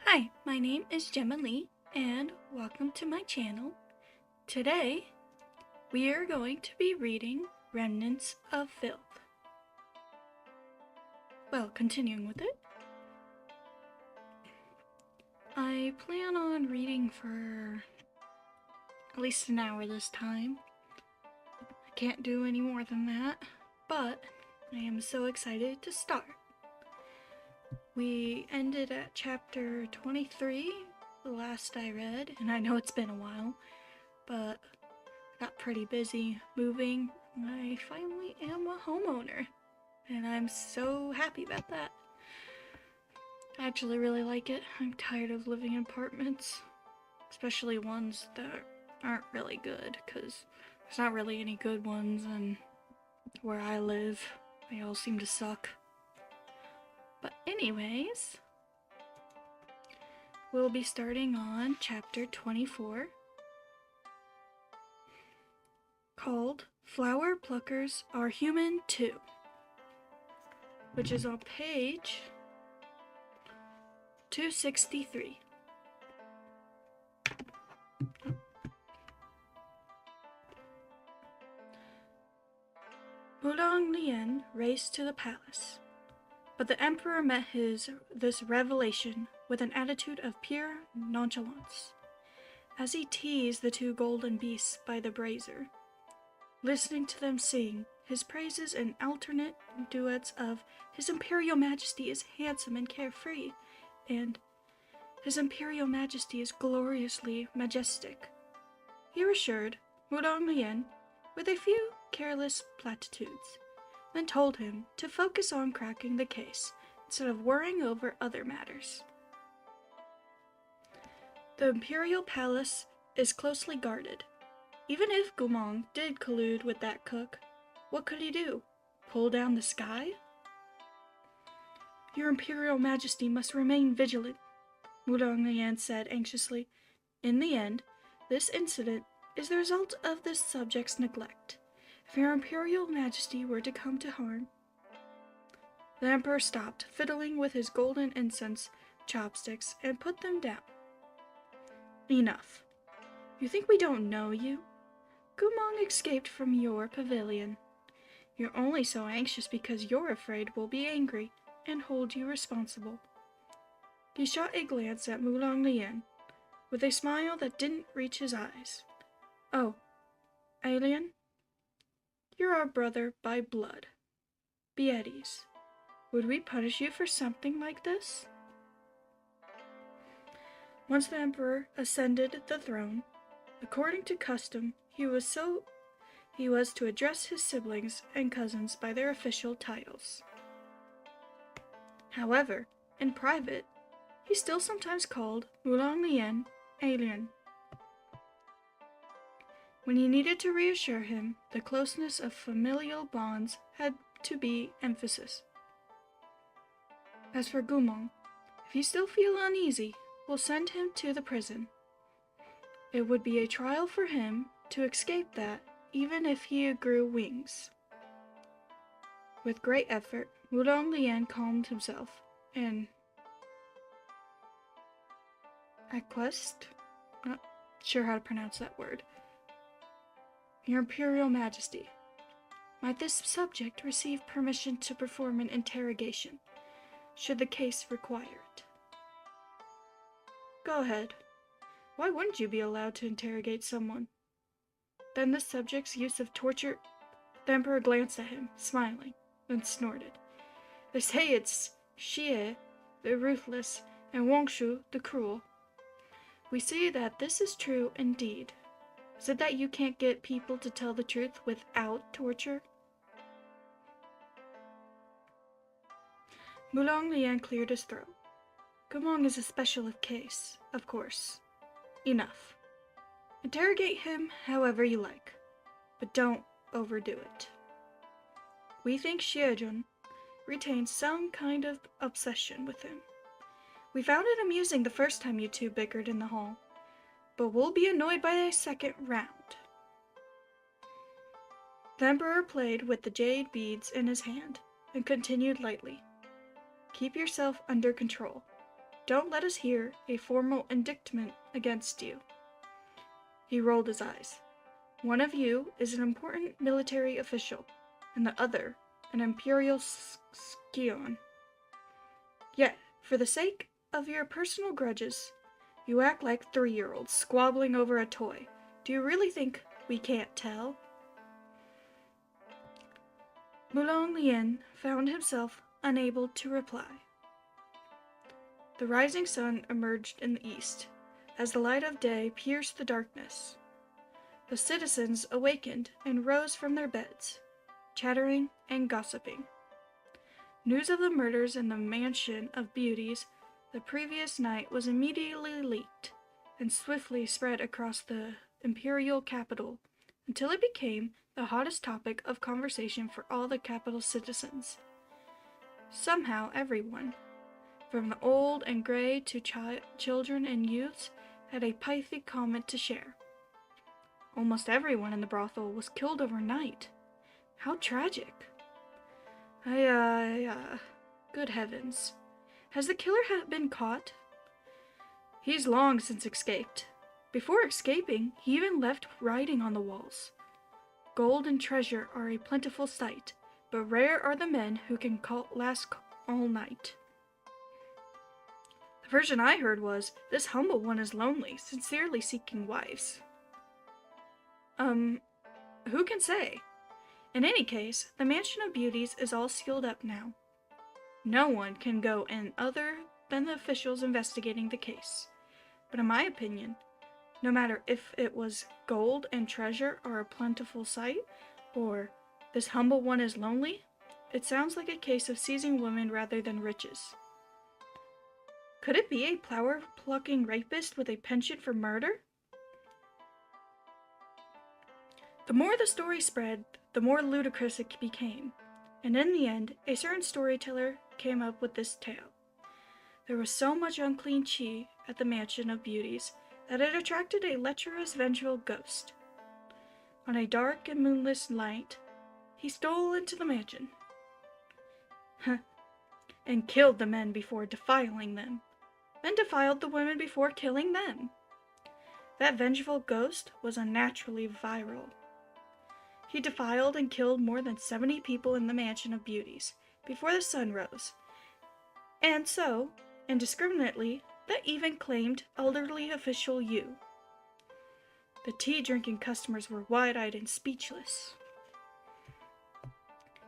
Hi, my name is Gemma Lee, and welcome to my channel. Today, we are going to be reading Remnants of Filth. Well, continuing with it, I plan on reading for at least an hour this time. I can't do any more than that, but I am so excited to start. We ended at chapter 23, the last I read, and I know it's been a while, but I got pretty busy moving. I finally am a homeowner, and I'm so happy about that. I actually really like it. I'm tired of living in apartments, especially ones that aren't really good, because there's not really any good ones, and where I live, they all seem to suck. But anyways, we'll be starting on chapter 24, called Flower Pluckers Are Human Too, which is on page 263. Wulong Lian raced to the palace, but the emperor met this revelation with an attitude of pure nonchalance, as he teased the two golden beasts by the brazier, listening to them sing his praises in alternate duets of His Imperial Majesty is handsome and carefree, and His Imperial Majesty is gloriously majestic. He reassured Wulong Lian with a few careless platitudes, then told him to focus on cracking the case instead of worrying over other matters. The Imperial Palace is closely guarded. Even if Gumong did collude with that cook, what could he do? Pull down the sky? Your Imperial Majesty must remain vigilant, Wulong Lian said anxiously. In the end, this incident is the result of this subject's neglect. If your Imperial Majesty were to come to harm... The Emperor stopped, fiddling with his golden incense chopsticks, and put them down. Enough. You think we don't know you? Gumong escaped from your pavilion. You're only so anxious because you're afraid we'll be angry and hold you responsible. He shot a glance at Wulong Lian, with a smile that didn't reach his eyes. Oh, alien? You're our brother by blood. Be at ease. Would we punish you for something like this? Once the Emperor ascended the throne, according to custom, he was to address his siblings and cousins by their official titles. However, in private, he still sometimes called Wulong Lian alien. When he needed to reassure him, the closeness of familial bonds had to be emphasis. As for Gumong, if you still feel uneasy, we'll send him to the prison. It would be a trial for him to escape that, even if he grew wings. With great effort, Wulong Lian calmed himself and acquiesced. Not sure how to pronounce that word. Your Imperial Majesty, might this subject receive permission to perform an interrogation, should the case require it? Go ahead. Why wouldn't you be allowed to interrogate someone? Then the subject's use of torture... The Emperor glanced at him, smiling, then snorted. They say it's Xie, the ruthless, and Wangshu, the cruel. We see that this is true indeed. Is it that you can't get people to tell the truth without torture? Wulong Lian cleared his throat. Gumong is a special case, of course. Enough. Interrogate him however you like, but don't overdo it. We think Xiejun retains some kind of obsession with him. We found it amusing the first time you two bickered in the hall, but we'll be annoyed by a second round. The Emperor played with the jade beads in his hand and continued lightly. Keep yourself under control. don't let us hear a formal indictment against you." He rolled his eyes. "One of you is an important military official, and the other an imperial scion. Yet, for the sake of your personal grudges, you act like 3-year-olds squabbling over a toy. Do you really think we can't tell?" Mulong Lien found himself unable to reply. The rising sun emerged in the east, as the light of day pierced the darkness. The citizens awakened and rose from their beds, chattering and gossiping. News of the murders in the Mansion of Beauties the previous night was immediately leaked and swiftly spread across the imperial capital until it became the hottest topic of conversation for all the capital citizens. Somehow everyone, from the old and gray to children and youths, had a pithy comment to share. Almost everyone in the brothel was killed overnight. How tragic. Good heavens. Has the killer been caught? He's long since escaped. Before escaping, he even left writing on the walls. Gold and treasure are a plentiful sight, but rare are the men who can last all night. The version I heard was, this humble one is lonely, sincerely seeking wives. Who can say? In any case, the Mansion of Beauties is all sealed up now. No one can go in other than the officials investigating the case. But in my opinion, no matter if it was gold and treasure are a plentiful sight, or this humble one is lonely, it sounds like a case of seizing women rather than riches. Could it be a flower-plucking rapist with a penchant for murder? The more the story spread, the more ludicrous it became, and in the end, a certain storyteller came up with this tale. There was so much unclean chi at the Mansion of Beauties that it attracted a lecherous, vengeful ghost. On a dark and moonless night, he stole into the mansion and killed the men before defiling them, then defiled the women before killing them. That vengeful ghost was unnaturally virile. He defiled and killed more than 70 people in the Mansion of Beauties before the sun rose, and so, indiscriminately, that even claimed elderly official YUWU. The tea-drinking customers were wide-eyed and speechless.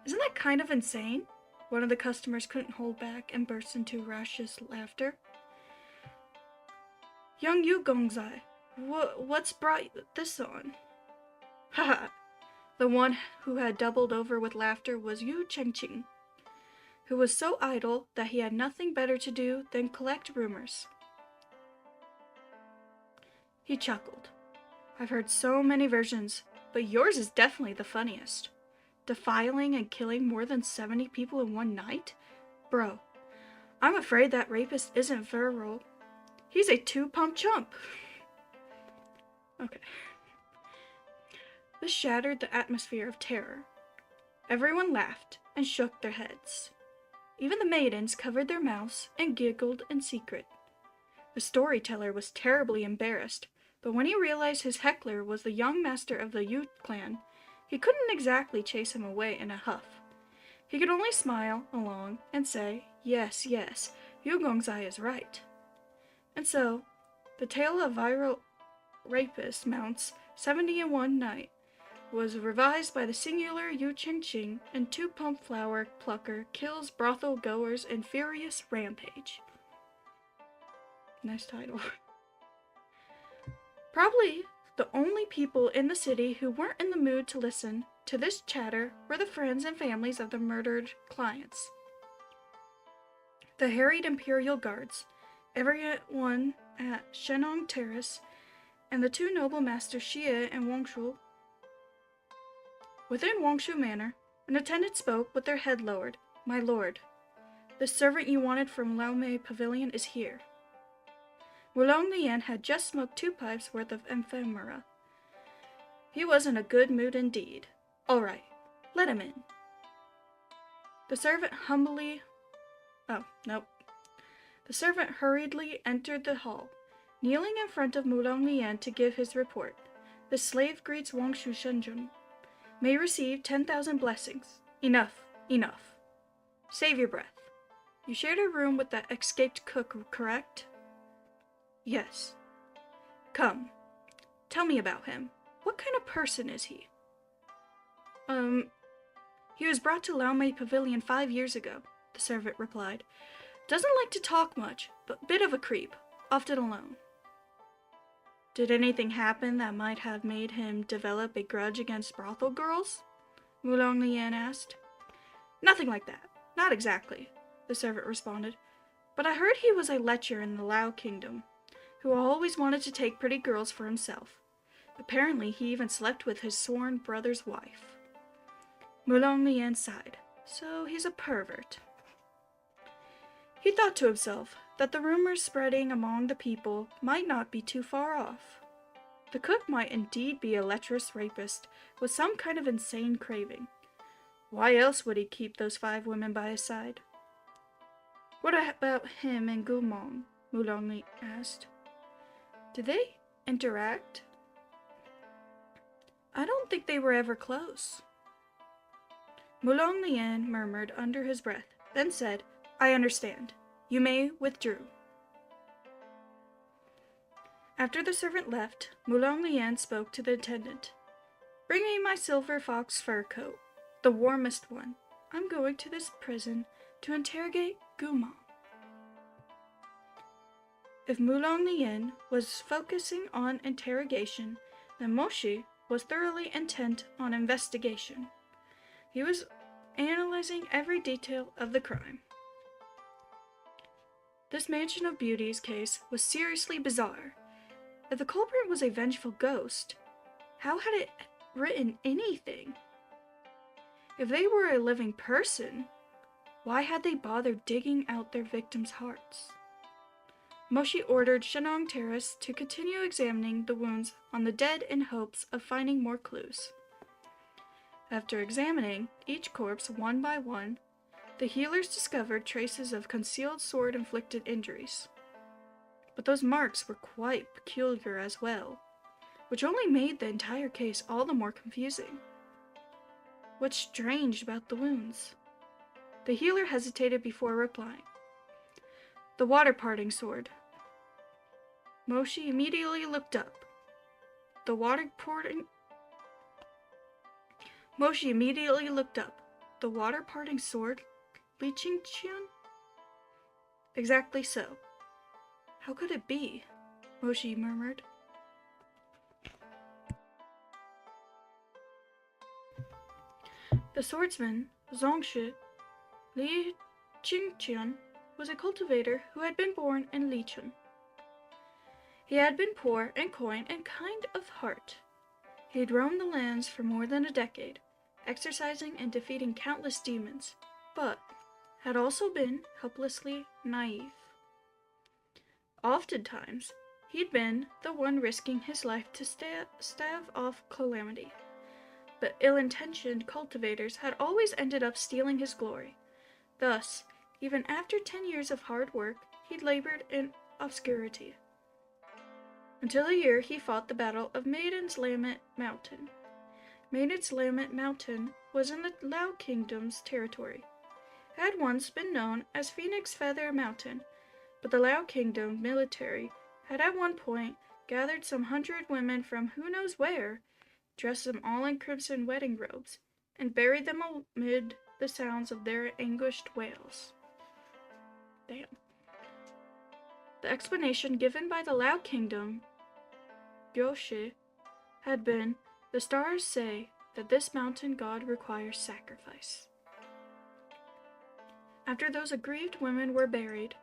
Isn't that kind of insane? One of the customers couldn't hold back and burst into raucous laughter. "Young Yu Gongzai, what's brought this on?" Haha! The one who had doubled over with laughter was Yu Chengqing, who was so idle that he had nothing better to do than collect rumors. He chuckled. "I've heard so many versions, but yours is definitely the funniest. Defiling and killing more than 70 people in one night? Bro, I'm afraid that rapist isn't virile. He's a 2-pump chump." Okay. This shattered the atmosphere of terror. Everyone laughed and shook their heads. Even the maidens covered their mouths and giggled in secret. The storyteller was terribly embarrassed, but when he realized his heckler was the young master of the YUWU clan, he couldn't exactly chase him away in a huff. He could only smile along and say, yes, Yu Gongzai is right. And so, the tale of viral rapist mounts 70 in one night was revised by the singular Yu Chengqing, and 2-pump flower plucker kills brothel goers in furious rampage. Nice title. Probably the only people in the city who weren't in the mood to listen to this chatter were the friends and families of the murdered clients. The harried imperial guards, everyone at Shenong Terrace, and the 2 noble masters Xie and Wangshu. Within Wangshu Manor, an attendant spoke with their head lowered. "My lord, the servant you wanted from Danmei Pavilion is here." Wulong Nian had just smoked 2 pipes worth of ephemera. He was in a good mood indeed. "All right, let him in." The servant The servant hurriedly entered the hall, kneeling in front of Mulong Lian to give his report. The slave greets Wang Shu Shenjun. May receive 10,000 blessings. Enough, enough. Save your breath. You shared a room with that escaped cook, correct? Yes. Come, tell me about him. What kind of person is he? He was brought to Danmei Pavilion 5 years ago, the servant replied. Doesn't like to talk much, but bit of a creep, often alone. Did anything happen that might have made him develop a grudge against brothel girls? Mulong Lian asked. Nothing like that. Not exactly, the servant responded. But I heard he was a lecher in the Lao Kingdom, who always wanted to take pretty girls for himself. Apparently, he even slept with his sworn brother's wife. Mulong Lian sighed. So he's a pervert. He thought to himself that the rumors spreading among the people might not be too far off. The cook might indeed be a lecherous rapist with some kind of insane craving. Why else would he keep those 5 women by his side? What about him and Gumong? Mulong asked. Did they interact? I don't think they were ever close. Mulong Lian murmured under his breath, then said, I understand. You may withdraw. After the servant left, Mulong Lian spoke to the attendant. Bring me my silver fox fur coat, the warmest one. I'm going to this prison to interrogate Gumong. If Mulong Lian was focusing on interrogation, then Moshi was thoroughly intent on investigation. He was analyzing every detail of the crime. This Mansion of Beauty's case was seriously bizarre. If the culprit was a vengeful ghost, how had it written anything? If they were a living person, why had they bothered digging out their victims' hearts? Moshi ordered Shenong Terrace to continue examining the wounds on the dead in hopes of finding more clues. After examining each corpse one by one, the healers discovered traces of concealed sword-inflicted injuries. But those marks were quite peculiar as well, which only made the entire case all the more confusing. What's strange about the wounds? The healer hesitated before replying. The water-parting sword. Moshi immediately looked up. Moshi immediately looked up. The water-parting sword? Leeching Chun? Exactly so. How could it be? Moshi murmured. The swordsman, Zhongshu Li Qingqian, was a cultivator who had been born in Lichun. He had been poor in coin and kind of heart. He had roamed the lands for more than a decade, exercising and defeating countless demons, but had also been helplessly naive. Oftentimes, he'd been the one risking his life to stave off calamity, but ill-intentioned cultivators had always ended up stealing his glory. Thus, even after 10 years of hard work, he'd labored in obscurity. Until a year he fought the Battle of Maiden's Lament Mountain. Maiden's Lament Mountain was in the Lao Kingdom's territory. It had once been known as Phoenix Feather Mountain, but the Lao Kingdom military had at one point gathered some 100 women from who knows where, dressed them all in crimson wedding robes, and buried them amid the sounds of their anguished wails. Damn. The explanation given by the Lao Kingdom, guoshi, had been, the stars say that this mountain god requires sacrifice. After those aggrieved women were buried,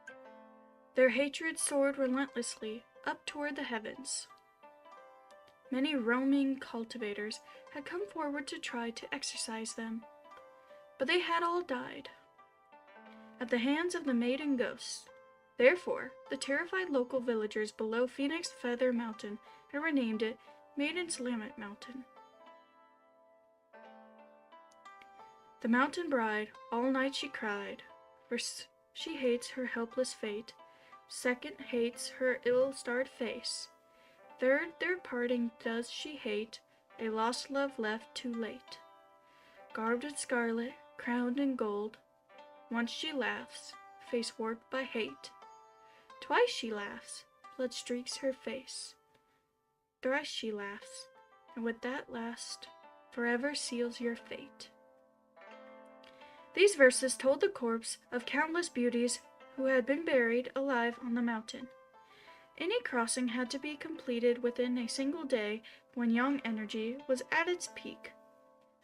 their hatred soared relentlessly up toward the heavens. Many roaming cultivators had come forward to try to exorcise them, but they had all died at the hands of the maiden ghosts. Therefore, the terrified local villagers below Phoenix Feather Mountain had renamed it Maiden's Lament Mountain. The mountain bride, all night she cried, for she hates her helpless fate, Second, hates her ill-starred face. Third, their parting does she hate, a lost love left too late. Garbed in scarlet, crowned in gold, once she laughs, face warped by hate. Twice she laughs, blood streaks her face. Thrice she laughs, and with that last, forever seals your fate. These verses told the corpse of countless beauties who had been buried alive on the mountain. Any crossing had to be completed within a single day when young energy was at its peak,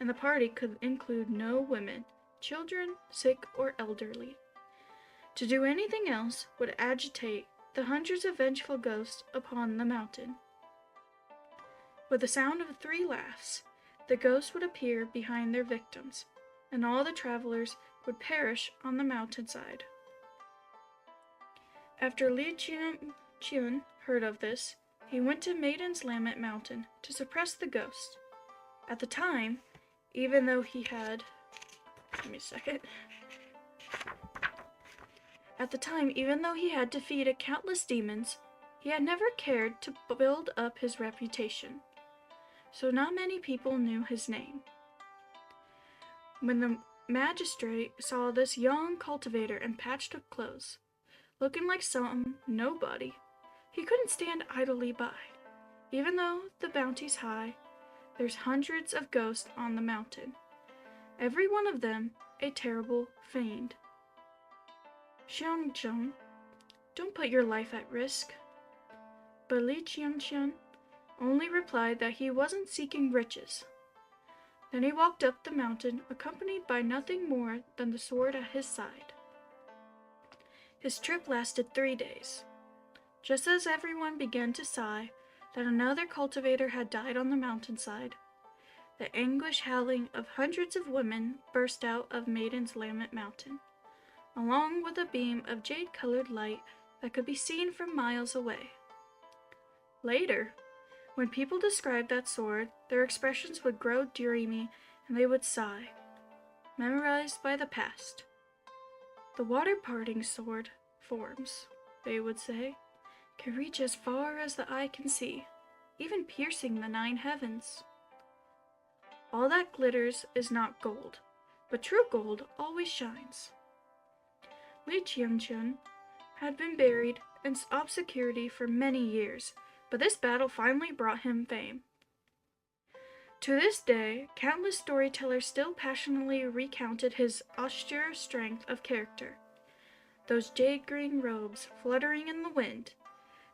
and the party could include no women, children, sick, or elderly. To do anything else would agitate the hundreds of vengeful ghosts upon the mountain. With the sound of 3 laughs, the ghosts would appear behind their victims, and all the travelers would perish on the mountainside. After Li Qian heard of this, he went to Maiden's Lament Mountain to suppress the ghost. At the time, even though he had defeated countless demons, he had never cared to build up his reputation, so not many people knew his name. When the magistrate saw this young cultivator in patched-up clothes, looking like some nobody, he couldn't stand idly by. Even though the bounty's high, there's hundreds of ghosts on the mountain, every one of them a terrible fiend. Xiangzheng, don't put your life at risk. But Li Qianqian only replied that he wasn't seeking riches. Then he walked up the mountain, accompanied by nothing more than the sword at his side. His trip lasted 3 days. Just as everyone began to sigh that another cultivator had died on the mountainside, the anguish howling of hundreds of women burst out of Maiden's Lament Mountain, along with a beam of jade-colored light that could be seen from miles away. Later, when people described that sword, their expressions would grow dreamy and they would sigh, memorized by the past. The water-parting sword forms, they would say, can reach as far as the eye can see, even piercing the 9 heavens. All that glitters is not gold, but true gold always shines. Li Qianqian had been buried in obscurity for many years, but this battle finally brought him fame. To this day, countless storytellers still passionately recounted his austere strength of character. Those jade-green robes fluttering in the wind,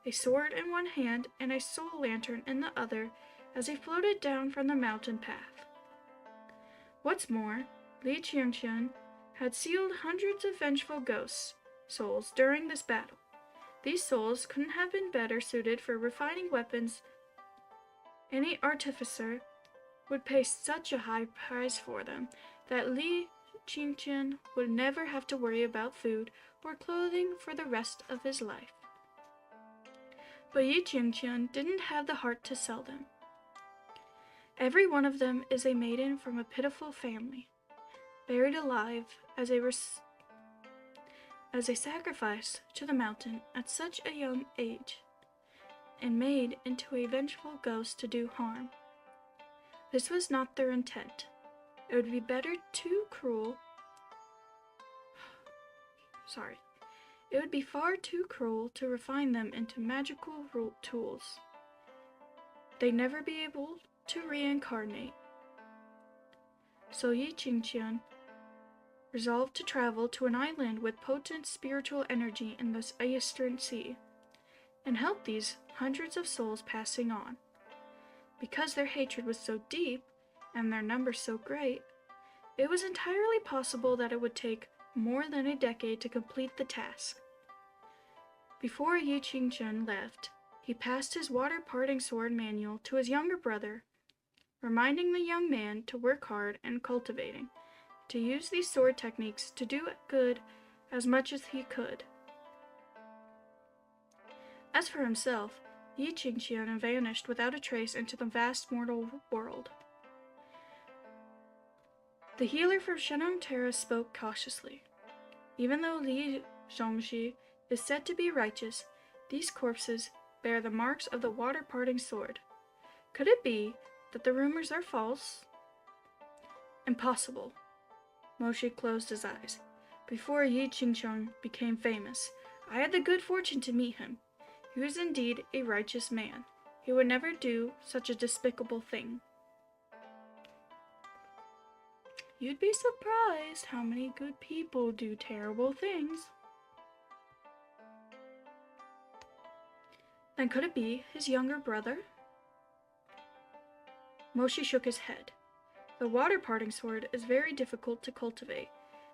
a sword in one hand and a soul lantern in the other as he floated down from the mountain path. What's more, Li Qianqian had sealed hundreds of vengeful ghosts' souls during this battle. These souls couldn't have been better suited for refining weapons. Any artificer would pay such a high price for them that Li Qianqian would never have to worry about food or clothing for the rest of his life. But Yi Qianqian didn't have the heart to sell them. Every one of them is a maiden from a pitiful family, buried alive as a sacrifice to the mountain at such a young age, and made into a vengeful ghost to do harm. This was not their intent. It would be It would be far too cruel to refine them into magical tools. They'd never be able to reincarnate. So Yi Qianqian resolved to travel to an island with potent spiritual energy in the Eastern Sea, and help these hundreds of souls passing on. Because their hatred was so deep, and their numbers so great, it was entirely possible that it would take more than a decade to complete the task. Before Yi Qianqian left, he passed his water-parting sword manual to his younger brother, reminding the young man to work hard and cultivating, to use these sword techniques to do good as much as he could. As for himself, Yi Qianqian vanished without a trace into the vast mortal world. The healer from Shenong Terra spoke cautiously. Even though Li Zhongxi is said to be righteous, these corpses bear the marks of the water-parting sword. Could it be that the rumors are false? Impossible. Moshi closed his eyes. Before Yi Qingcheng became famous, I had the good fortune to meet him. He was indeed a righteous man. He would never do such a despicable thing. You'd be surprised how many good people do terrible things. Then could it be his younger brother? Moshi shook his head. The water-parting sword is very difficult to cultivate.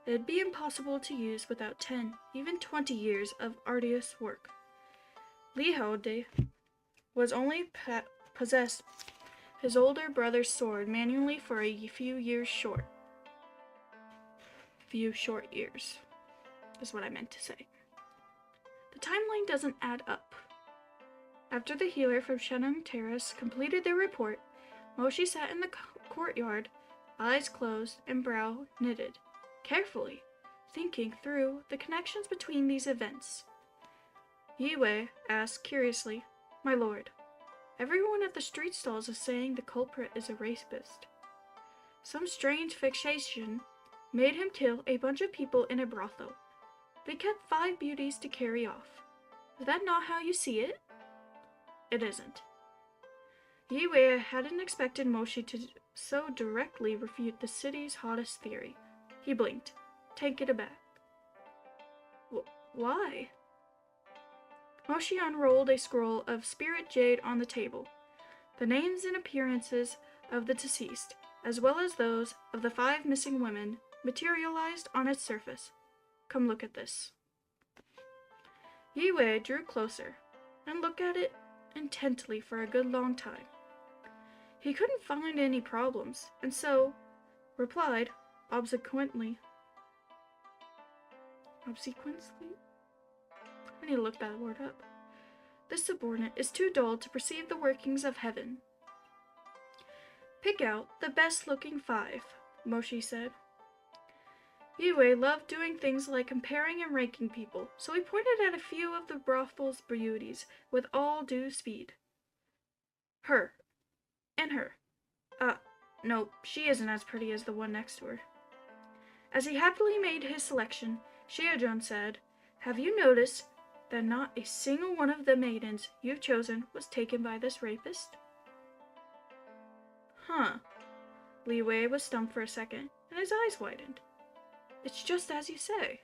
It'd be impossible to use without 10, even 20 years of arduous work. Li Haode was only possessed his older brother's sword manually for a few short years, is what I meant to say. The timeline doesn't add up. After the healer from Sheneng Terrace completed their report, Moshi sat in the courtyard, eyes closed and brow knitted, carefully, thinking through the connections between these events. YUWU asked curiously, "My lord, everyone at the street stalls is saying the culprit is a rapist. Some strange fixation made him kill a bunch of people in a brothel. They kept 5 beauties to carry off. Is that not how you see it?" "It isn't." YUWU hadn't expected Moshi to so directly refute the city's hottest theory. He blinked, taken aback. Why? Moshi unrolled a scroll of spirit jade on the table. The names and appearances of the deceased, as well as those of the 5 missing women, materialized on its surface. Come look at this. YUWU drew closer and looked at it intently for a good long time. He couldn't find any problems, and so replied obsequently. I need to look that word up. "This subordinate is too dull to perceive the workings of heaven." "Pick out the best-looking 5, Moshi said. YUWU loved doing things like comparing and ranking people, so he pointed at a few of the brothel's beauties with all due speed. "Her. And her. No, she isn't as pretty as the one next to her." As he happily made his selection, Shiojun said, "Have you noticed that not a single one of the maidens you've chosen was taken by this rapist?" "Huh." Li Wei was stumped for a second, and his eyes widened. "It's just as you say."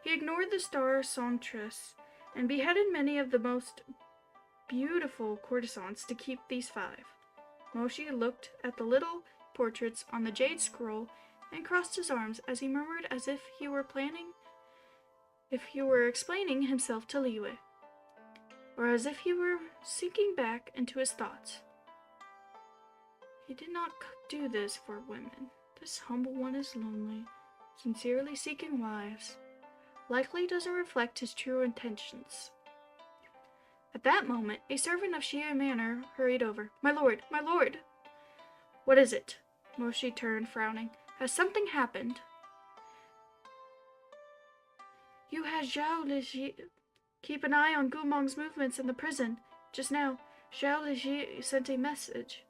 He ignored the star songstress and beheaded many of the most beautiful courtesans to keep these 5. Moshi looked at the little portraits on the jade scroll and crossed his arms as he murmured as if he were explaining himself to Liyue, or as if he were sinking back into his thoughts. He did not do this for women. This humble one is lonely, sincerely seeking wives. Likely doesn't reflect his true intentions. At that moment, a servant of Shia Manor hurried over. My lord! My lord!" "What is it?" Moshi turned, frowning. "Has something happened?" "You had Zhao Liji keep an eye on Gumong's movements in the prison. Just now, Zhao Liji sent a message.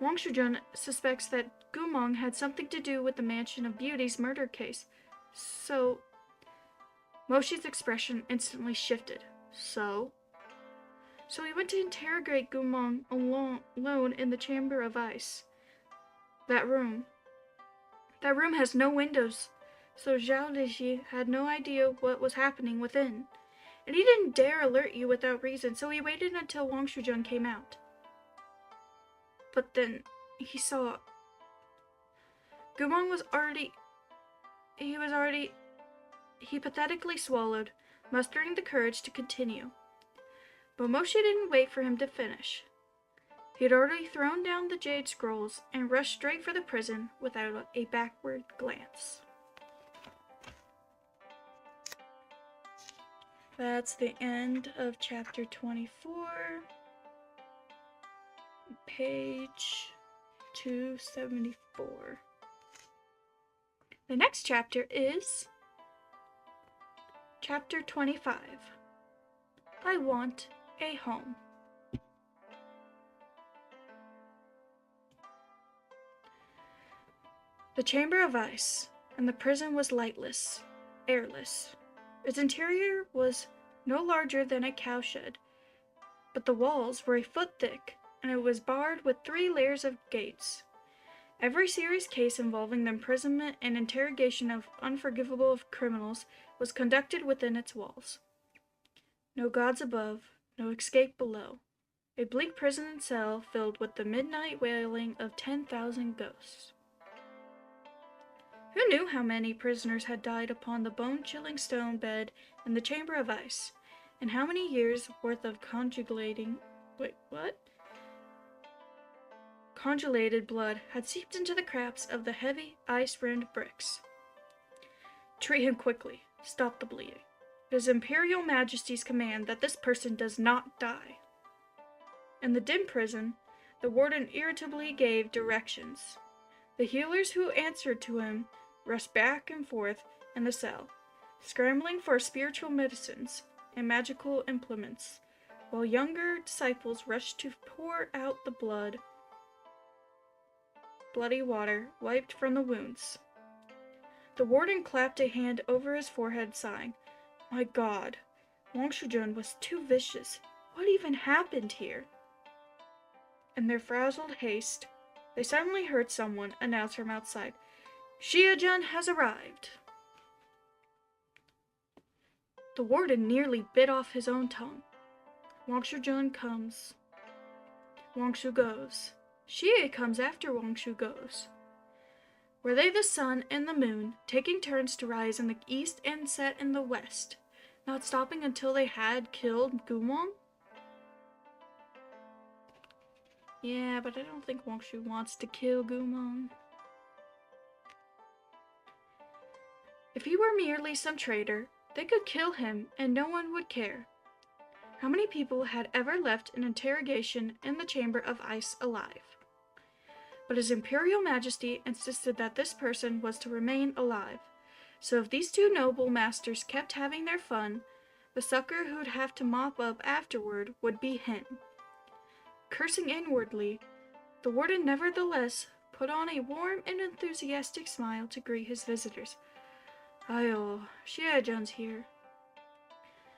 Wang Shujun suspects that Gumong had something to do with the Mansion of Beauty's murder case. So..." Moshi's expression instantly shifted. So he went to interrogate Gumong alone in the Chamber of Ice. That room has no windows, so Zhao Liji had no idea what was happening within. And he didn't dare alert you without reason, so he waited until Wang Shujun came out. But then he saw... Gumong was already... He pathetically swallowed, mustering the courage to continue. But Moshi didn't wait for him to finish. He had already thrown down the jade scrolls and rushed straight for the prison without a backward glance. That's the end of chapter 24. Page 274. The next chapter is Chapter 25. I Want a Home. The chamber of ice, and the prison was lightless, airless. Its interior was no larger than a cowshed, but the walls were a foot thick, and it was barred with 3 layers of gates. Every serious case involving the imprisonment and interrogation of unforgivable criminals was conducted within its walls. No gods above, no escape below. A bleak prison cell filled with the midnight wailing of 10,000 ghosts. Who knew how many prisoners had died upon the bone-chilling stone bed in the chamber of ice, and how many years' worth of congelated blood had seeped into the cracks of the heavy, ice-rimmed bricks. Treat him quickly. Stop the bleeding. It is Imperial Majesty's command that this person does not die. In the dim prison, the warden irritably gave directions. The healers who answered to him rushed back and forth in the cell, scrambling for spiritual medicines and magical implements, while younger disciples rushed to pour out the bloody water wiped from the wounds. The warden clapped a hand over his forehead, sighing, "My God, Wang Shujun was too vicious. What even happened here?" In their frazzled haste, they suddenly heard someone announce from outside, "Shijun has arrived." The warden nearly bit off his own tongue. Wang Shujun comes. Wang Shu goes. Xie comes after Wang Shu goes. Were they the sun and the moon, taking turns to rise in the east and set in the west, not stopping until they had killed Guwang? Yeah, but I don't think Wang Shu wants to kill Guwang. If he were merely some traitor, they could kill him and no one would care. How many people had ever left an interrogation in the chamber of ice alive? But His Imperial Majesty insisted that this person was to remain alive, so if these 2 noble masters kept having their fun, the sucker who'd have to mop up afterward would be him. Cursing inwardly, the warden nevertheless put on a warm and enthusiastic smile to greet his visitors. "Ayo, Xiejun's here."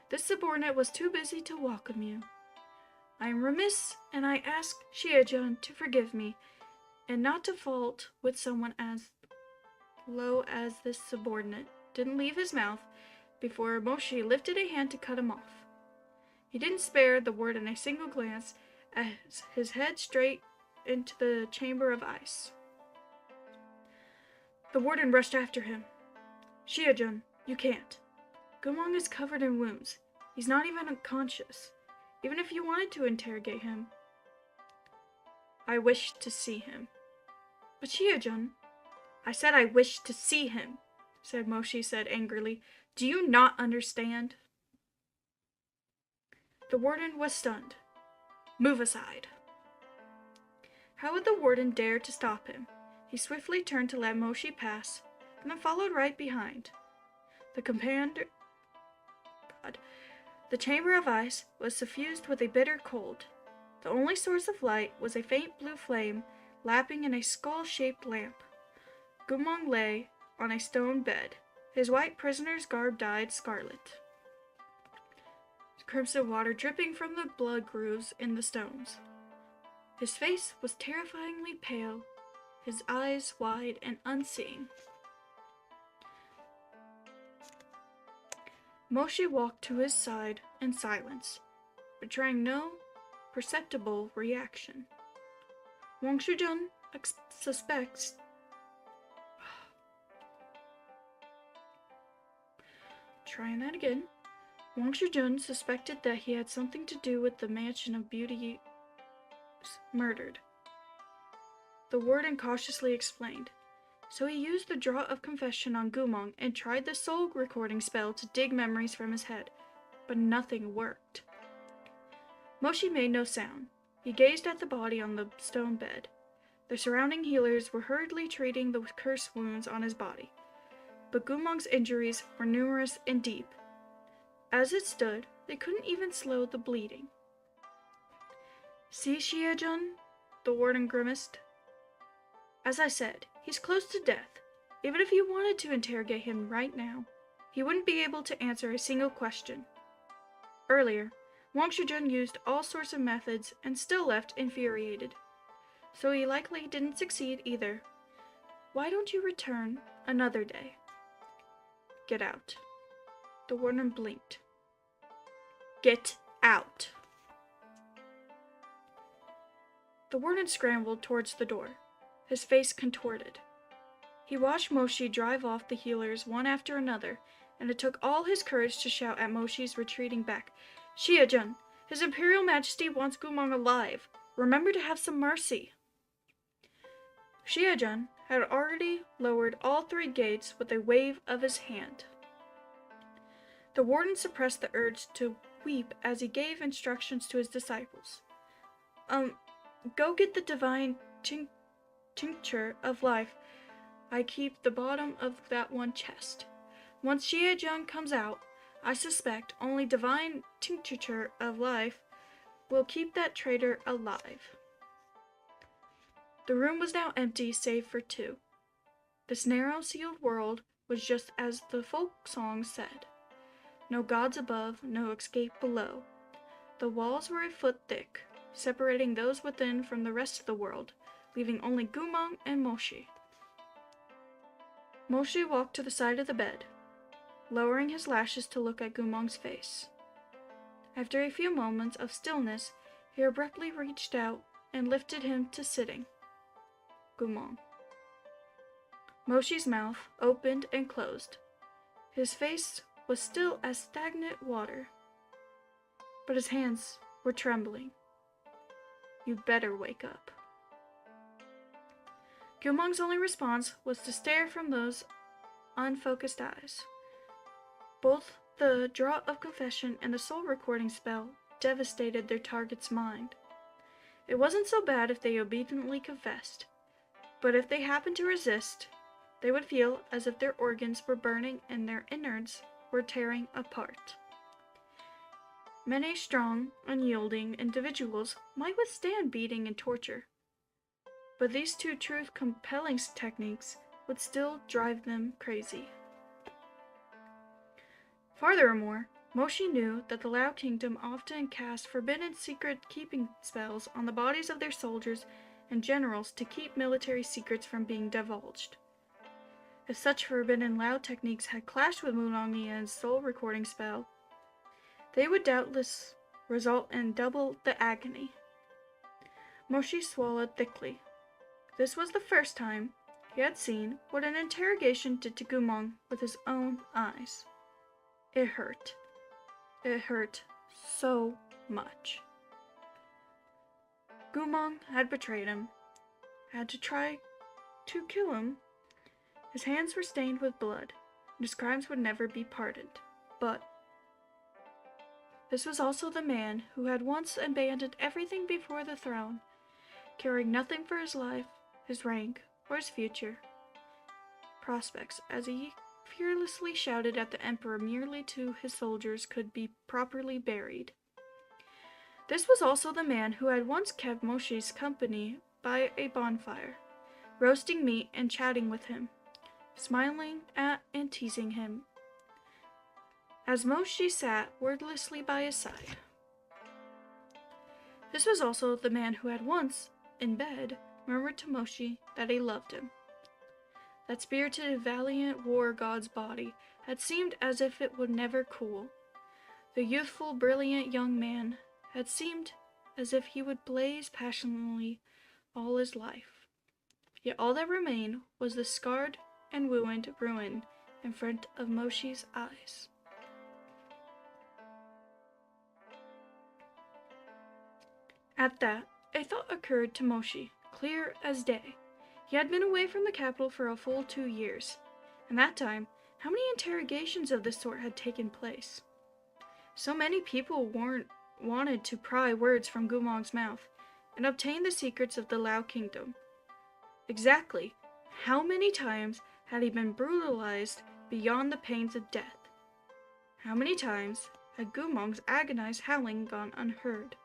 This subordinate was too busy to welcome you. "I am remiss, and I ask Xiejun to forgive me, and not to fault with someone as low as this subordinate didn't leave his mouth before Moshi lifted a hand to cut him off. He didn't spare the warden a single glance as his head straight into the chamber of ice. The warden rushed after him. "Xiejun, you can't. Guwang is covered in wounds. He's not even unconscious. Even if you wanted to interrogate him." "I wish to see him." "But Xiejun—" "I said I wish to see him," Moshi said angrily. "Do you not understand?" The warden was stunned. "Move aside." How would the warden dare to stop him? He swiftly turned to let Moshi pass, and then followed right behind. The chamber of ice was suffused with a bitter cold. The only source of light was a faint blue flame lapping in a skull-shaped lamp. Guwang lay on a stone bed, his white prisoner's garb dyed scarlet, crimson water dripping from the blood grooves in the stones. His face was terrifyingly pale, his eyes wide and unseeing. Moshi walked to his side in silence, betraying no perceptible reaction. Wang Shujun suspects... Trying that again. Wang Shujun suspected that he had something to do with the mansion of beauty murdered. The warden cautiously explained. So he used the draw of confession on Guwang and tried the soul recording spell to dig memories from his head, but nothing worked. Moshi made no sound. He gazed at the body on the stone bed. The surrounding healers were hurriedly treating the curse wounds on his body, but Guwang's injuries were numerous and deep. As it stood, they couldn't even slow the bleeding. "See, Shia-jun?" the warden grimaced. "As I said, he's close to death. Even if you wanted to interrogate him right now, he wouldn't be able to answer a single question. Earlier, Wang Shijun used all sorts of methods and still left infuriated, so he likely didn't succeed either. Why don't you return another day?" "Get out." The warden blinked. "Get out." The warden scrambled towards the door, his face contorted. He watched Moshi drive off the healers one after another, and it took all his courage to shout at Moshi's retreating back, "Shia-jun, His Imperial Majesty wants Gumong alive. Remember to have some mercy." Shia-jun had already lowered all 3 gates with a wave of his hand. The warden suppressed the urge to weep as he gave instructions to his disciples. Go get the divine tincture of life. I keep the bottom of that one chest. Once Shia-jun comes out, I suspect only divine tincture of life will keep that traitor alive." The room was now empty save for 2. This narrow sealed world was just as the folk song said. No gods above, no escape below. The walls were a foot thick, separating those within from the rest of the world, leaving only Gumong and Moshi. Moshi walked to the side of the bed, lowering his lashes to look at Gumong's face. After a few moments of stillness, he abruptly reached out and lifted him to sitting. Gumong. Moshi's mouth opened and closed. His face was still as stagnant water, but his hands were trembling. "You better wake up." Gumong's only response was to stare from those unfocused eyes. Both the draw of confession and the soul recording spell devastated their target's mind. It wasn't so bad if they obediently confessed, but if they happened to resist, they would feel as if their organs were burning and their innards were tearing apart. Many strong, unyielding individuals might withstand beating and torture, but these 2 truth-compelling techniques would still drive them crazy. Furthermore, Moshi knew that the Lao Kingdom often cast forbidden secret-keeping spells on the bodies of their soldiers and generals to keep military secrets from being divulged. If such forbidden Lao techniques had clashed with Wulong Nian's soul recording spell, they would doubtless result in double the agony. Moshi swallowed thickly. This was the first time he had seen what an interrogation did to Gumong with his own eyes. It hurt. It hurt so much. Gumong had betrayed him, had to try to kill him. His hands were stained with blood, and his crimes would never be pardoned. But this was also the man who had once abandoned everything before the throne, caring nothing for his life, his rank, or his future prospects, as he fearlessly shouted at the emperor merely to his soldiers could be properly buried. This was also the man who had once kept Moshi's company by a bonfire, roasting meat and chatting with him, smiling at and teasing him, as Moshi sat wordlessly by his side. This was also the man who had once, in bed, murmured to Moshi that he loved him. That spirited, valiant war god's body had seemed as if it would never cool. The youthful, brilliant young man had seemed as if he would blaze passionately all his life. Yet all that remained was the scarred and ruined ruin in front of Moshi's eyes. At that, a thought occurred to Moshi, clear as day. He had been away from the capital for a full 2 years. In that time, how many interrogations of this sort had taken place? So many people wanted to pry words from Gumong's mouth and obtain the secrets of the Lao Kingdom. Exactly how many times had he been brutalized beyond the pains of death? How many times had Gumong's agonized howling gone unheard.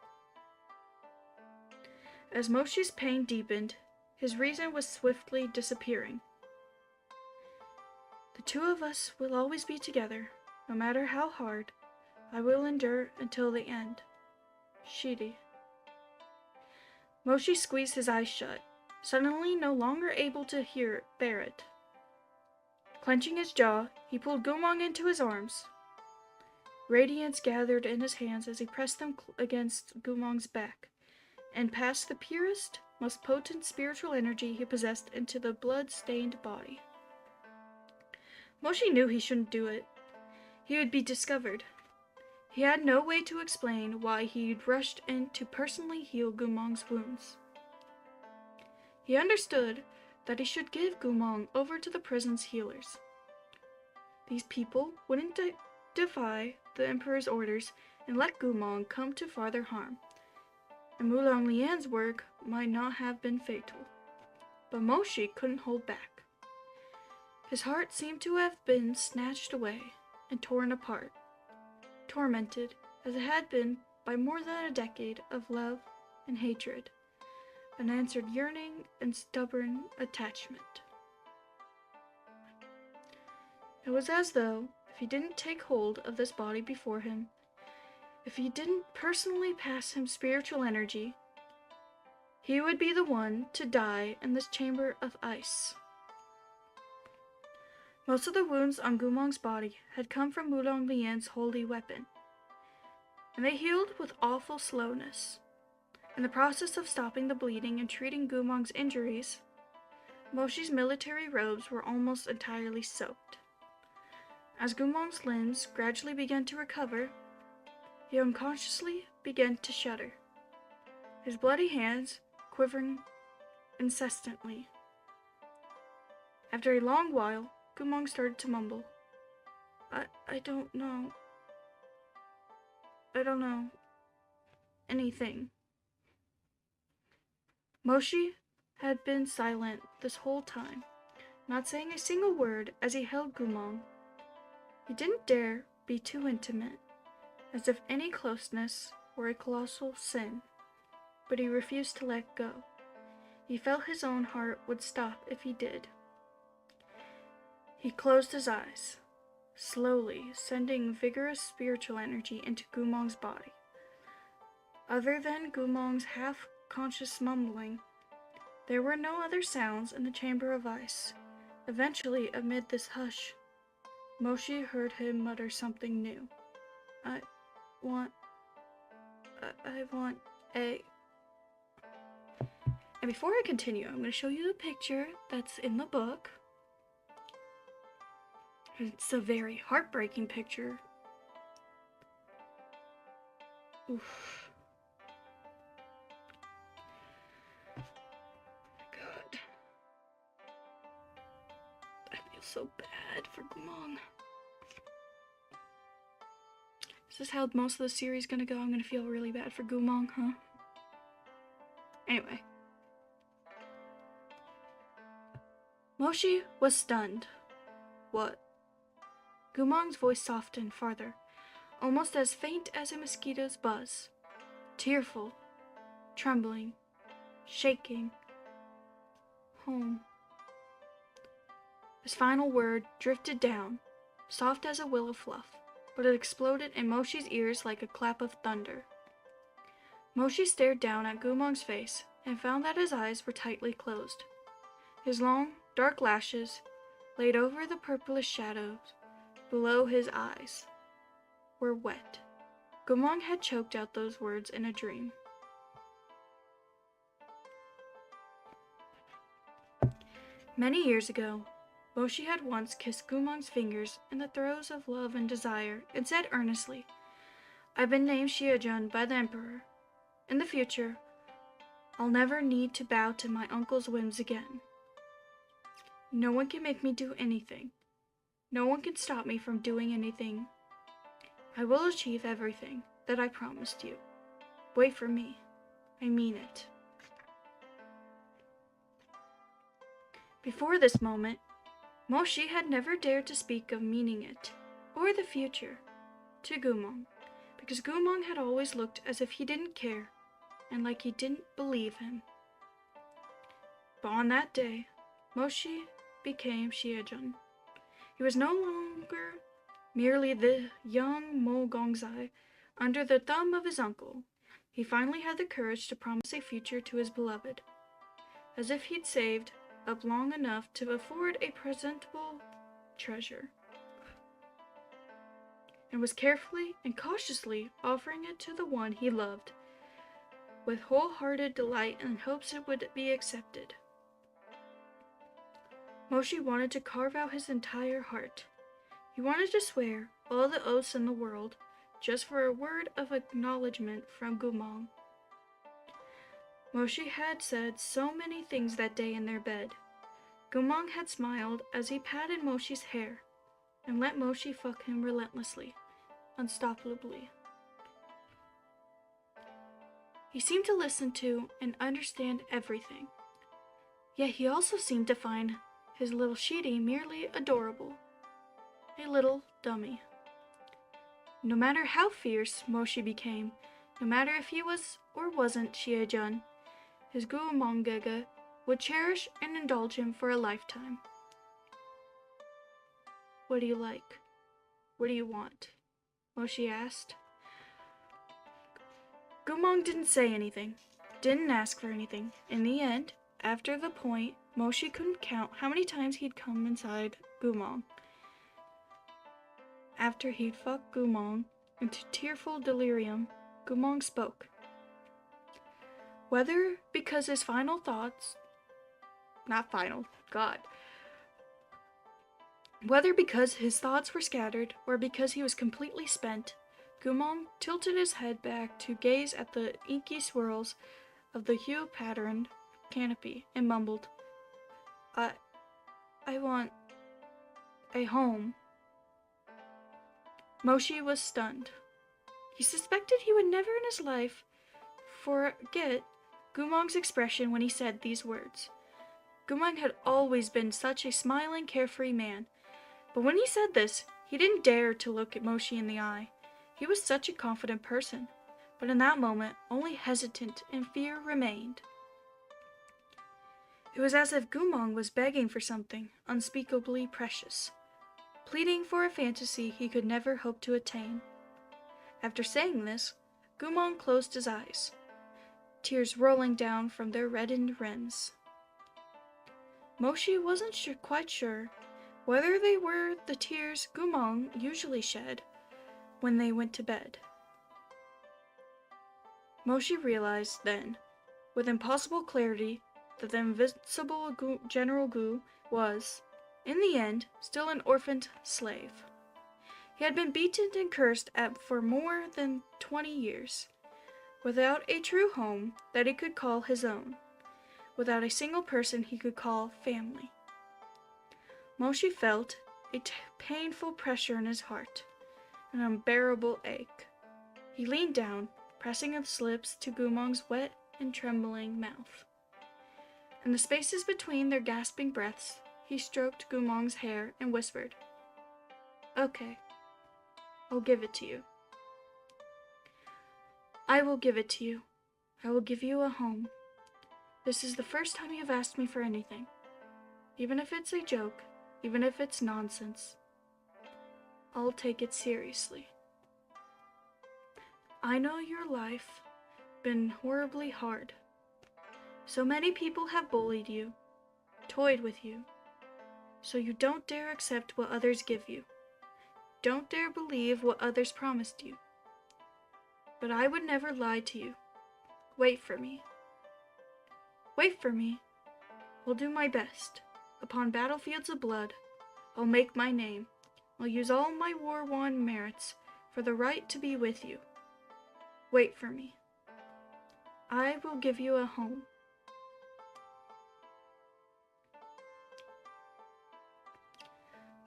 As Moshi's pain deepened, his reason was swiftly disappearing. The two of us will always be together, no matter how hard. I will endure until the end. Shidi. Moshi squeezed his eyes shut, suddenly no longer able to bear it. Clenching his jaw, he pulled Gumong into his arms. Radiance gathered in his hands as he pressed them against Gumong's back, and passed the purest, most potent spiritual energy he possessed into the blood-stained body. Moshi knew he shouldn't do it. He would be discovered. He had no way to explain why he'd rushed in to personally heal Gumong's wounds. He understood that he should give Gumong over to the prison's healers. These people wouldn't defy the Emperor's orders and let Gumong come to farther harm, and Wulong Lian's work might not have been fatal. But Moshi couldn't hold back. His heart seemed to have been snatched away and torn apart, tormented as it had been by more than a decade of love and hatred, unanswered yearning and stubborn attachment. It was as though, if he didn't take hold of this body before him, if he didn't personally pass him spiritual energy, he would be the one to die in this chamber of ice. Most of the wounds on Gumong's body had come from Wulong Lian's holy weapon, and they healed with awful slowness. In the process of stopping the bleeding and treating Gumong's injuries, Moshi's military robes were almost entirely soaked. As Gumong's limbs gradually began to recover, he unconsciously began to shudder, his bloody hands quivering incessantly. After a long while, Gumong started to mumble, I don't know. I don't know anything. Moshi had been silent this whole time, not saying a single word as he held Gumong. He didn't dare be too intimate, as if any closeness were a colossal sin, but he refused to let go. He felt his own heart would stop if he did. He closed his eyes, slowly sending vigorous spiritual energy into Gumong's body. Other than Gumong's half-conscious mumbling, there were no other sounds in the chamber of ice. Eventually, amid this hush, Moshi heard him mutter something new. I want a... And before I continue, I'm going to show you the picture that's in the book. It's a very heartbreaking picture. Oof. God. I feel so bad for Gumong. Is this how most of the series is gonna go? I'm gonna feel really bad for Gumong, huh? Anyway. Moshi was stunned. What? Gumong's voice softened farther, almost as faint as a mosquito's buzz. Tearful, trembling, shaking. Home. His final word drifted down, soft as a willow fluff, but it exploded in Moshi's ears like a clap of thunder. Moshi stared down at Gumong's face and found that his eyes were tightly closed. His long, dark lashes, laid over the purplish shadows below his eyes, were wet. Gumong had choked out those words in a dream. Many years ago, Moshi had once kissed Gumong's fingers in the throes of love and desire and said earnestly, I've been named Shiojun by the Emperor. In the future, I'll never need to bow to my uncle's whims again. No one can make me do anything. No one can stop me from doing anything. I will achieve everything that I promised you. Wait for me. I mean it. Before this moment, Moshi had never dared to speak of meaning it, or the future, to Gumong. because Gumong had always looked as if he didn't care, and like he didn't believe him. But on that day, Moshi became Shiejun. He was no longer merely the young Mo Gongzai under the thumb of his uncle. He finally had the courage to promise a future to his beloved, as if he'd saved up long enough to afford a presentable treasure, and was carefully and cautiously offering it to the one he loved, with wholehearted delight and hopes it would be accepted. Moshi wanted to carve out his entire heart. He wanted to swear all the oaths in the world just for a word of acknowledgement from Gumong. Moshi had said so many things that day in their bed. Gumong had smiled as he patted Moshi's hair and let Moshi fuck him relentlessly, unstoppably. He seemed to listen to and understand everything. Yet he also seemed to find his little Shidi merely adorable. A little dummy. No matter how fierce Moshi became, no matter if he was or wasn't Shiejun, his Guomongege would cherish and indulge him for a lifetime. What do you like? What do you want? Moshi asked. Gumong didn't say anything, didn't ask for anything. In the end, after the point, Moshi couldn't count how many times he'd come inside Gumong. After he'd fucked Gumong into tearful delirium, Gumong spoke. Whether because his final thoughts, whether because his thoughts were scattered or because he was completely spent, Gumong tilted his head back to gaze at the inky swirls of the hue-patterned canopy and mumbled, I want a home. Moshi was stunned. He suspected he would never in his life forget Gumong's expression when he said these words. Gumong had always been such a smiling, carefree man, but when he said this, he didn't dare to look at Moshi in the eye. He was such a confident person, but in that moment, only hesitant and fear remained. It was as if Gumong was begging for something unspeakably precious, pleading for a fantasy he could never hope to attain. After saying this, Gumong closed his eyes, tears rolling down from their reddened rims. Moshi wasn't quite sure whether they were the tears Gumong usually shed when they went to bed. Moshi realized then, with impossible clarity, that the invincible General Gu was, in the end, still an orphaned slave. He had been beaten and cursed at for more than 20 years, without a true home that he could call his own, without a single person he could call family. Moshi felt a painful pressure in his heart, an unbearable ache. He leaned down, pressing his lips to Gumong's wet and trembling mouth. In the spaces between their gasping breaths, he stroked Gumong's hair and whispered, "Okay, I'll give it to you. I will give it to you. I will give you a home. This is the first time you have asked me for anything. Even if it's a joke, even if it's nonsense, I'll take it seriously. I know your life been horribly hard. So many people have bullied you, toyed with you, so you don't dare accept what others give you. Don't dare believe what others promised you. But I would never lie to you. Wait for me. Wait for me. I'll do my best. Upon battlefields of blood, I'll make my name. I'll use all my war-won merits for the right to be with you. Wait for me. I will give you a home."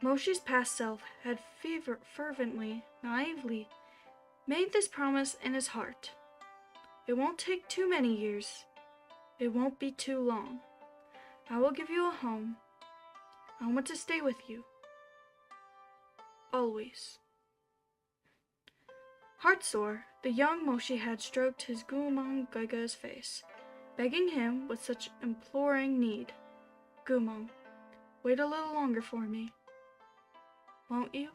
Moshi's past self had fervently, naively made this promise in his heart. It won't take too many years. It won't be too long. I will give you a home. I want to stay with you. Always. Heartsore, the young Moshi had stroked his Gumong Gaiga's face, begging him with such imploring need. Gumong, wait a little longer for me. Won't you?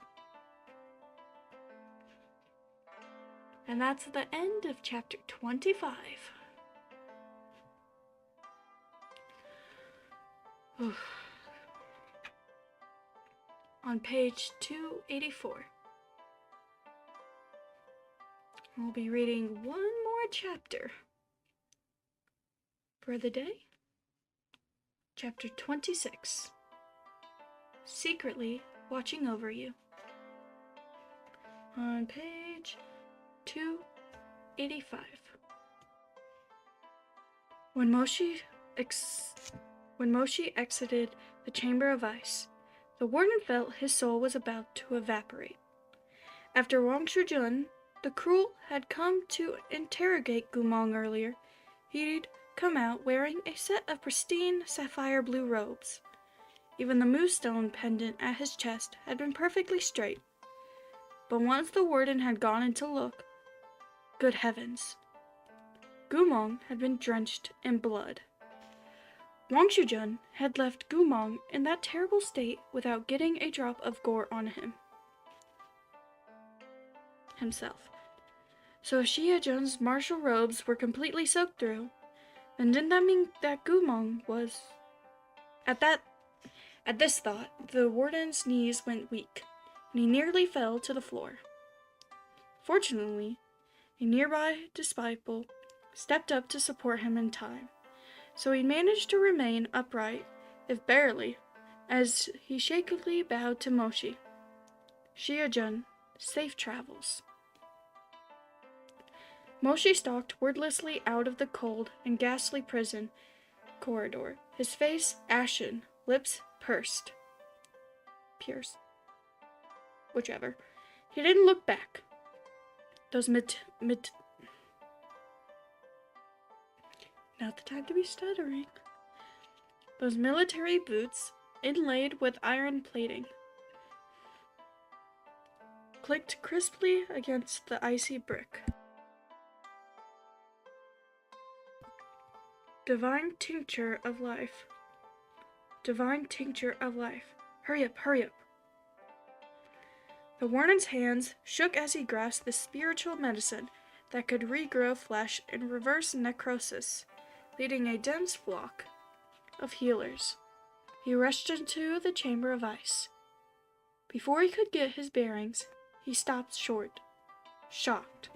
And that's the end of chapter 25. On page 284. We'll be reading one more chapter for the day. Chapter 26. Secretly watching over you. On page 285. When Moshi exited the chamber of ice, the warden felt his soul was about to evaporate. After Wang Shujun, the cruel, had come to interrogate Gumong earlier, he'd come out wearing a set of pristine sapphire blue robes. Even the moonstone pendant at his chest had been perfectly straight. But once the warden had gone in to look, good heavens, Gumong had been drenched in blood. Wang Shujun had left Gumong in that terrible state without getting a drop of gore on himself. So if Xie Jun's martial robes were completely soaked through, then didn't that mean that Gumong was... At this thought, the warden's knees went weak, and he nearly fell to the floor. Fortunately, a nearby disciple stepped up to support him in time, so he managed to remain upright, if barely, as he shakily bowed to Moshi. Xie Jun, safe travels. Moshi stalked wordlessly out of the cold and ghastly prison corridor, his face ashen, lips pursed. Whichever. He didn't look back. Those not the time to be stuttering. Those military boots, inlaid with iron plating, clicked crisply against the icy brick. Divine tincture of life. Divine tincture of life. Hurry up, hurry up. The warden's hands shook as he grasped the spiritual medicine that could regrow flesh and reverse necrosis, leading a dense flock of healers. He rushed into the chamber of ice. Before he could get his bearings, he stopped short, shocked.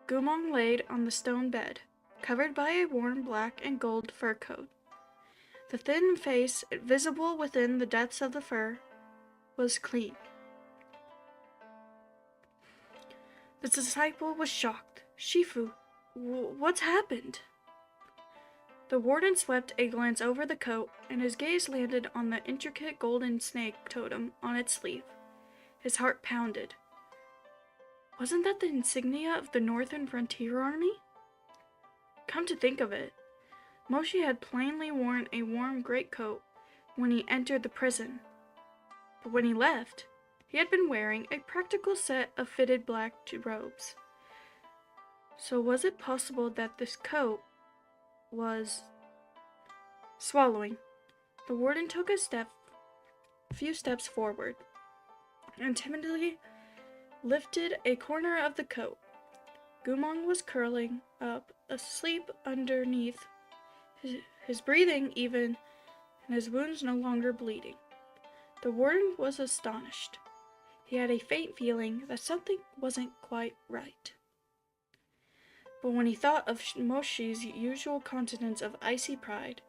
Gumong laid on the stone bed, covered by a worn black and gold fur coat. The thin face, visible within the depths of the fur, was clean. The disciple was shocked. Shifu, what's happened? The warden swept a glance over the coat, and his gaze landed on the intricate golden snake totem on its sleeve. His heart pounded. Wasn't that the insignia of the Northern Frontier Army? Come to think of it, Moshi had plainly worn a warm greatcoat when he entered the prison. But when he left, he had been wearing a practical set of fitted black robes. So was it possible that this coat was... Swallowing, the warden took a few steps forward, and timidly lifted a corner of the coat. Gumong was curling up, asleep underneath, his breathing even, and his wounds no longer bleeding. The warden was astonished. He had a faint feeling that something wasn't quite right. But when he thought of Moshi's usual continence of icy pride,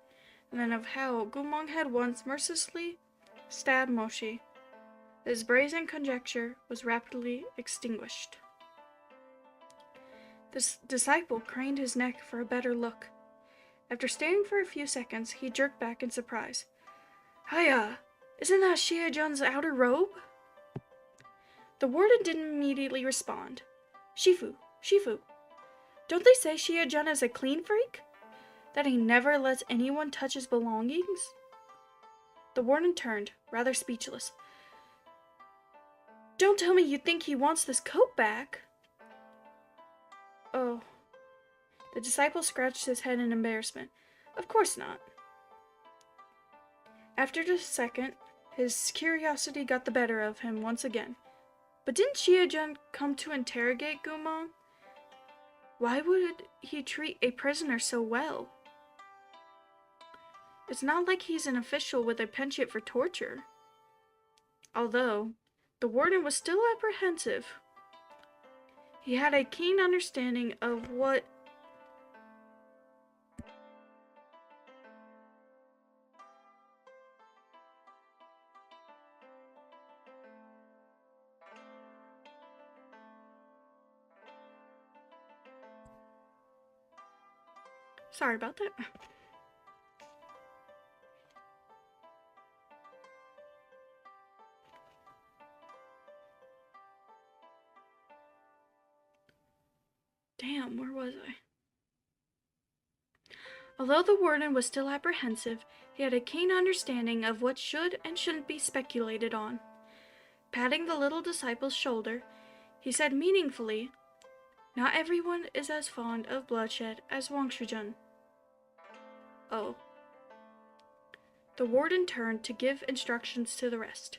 and then of how Gumong had once mercilessly stabbed Moshi, his brazen conjecture was rapidly extinguished. The disciple craned his neck for a better look. After standing for a few seconds, he jerked back in surprise. Hiya! Isn't that Xie Jun's outer robe? The warden didn't immediately respond. Shifu, don't they say Xie Jun is a clean freak? That he never lets anyone touch his belongings? The warden turned, rather speechless. Don't tell me you think he wants this coat back. Oh. The disciple scratched his head in embarrassment. Of course not. After just a second, his curiosity got the better of him once again. But didn't Xie come to interrogate Gumong? Why would he treat a prisoner so well? It's not like he's an official with a penchant for torture. Although, the warden was still apprehensive. He had a keen understanding of what Sorry about that. Damn, where was I? Although the warden was still apprehensive, he had a keen understanding of what should and shouldn't be speculated on. Patting the little disciple's shoulder, he said meaningfully, "Not everyone is as fond of bloodshed as Wang Shujun." Oh. The warden turned to give instructions to the rest.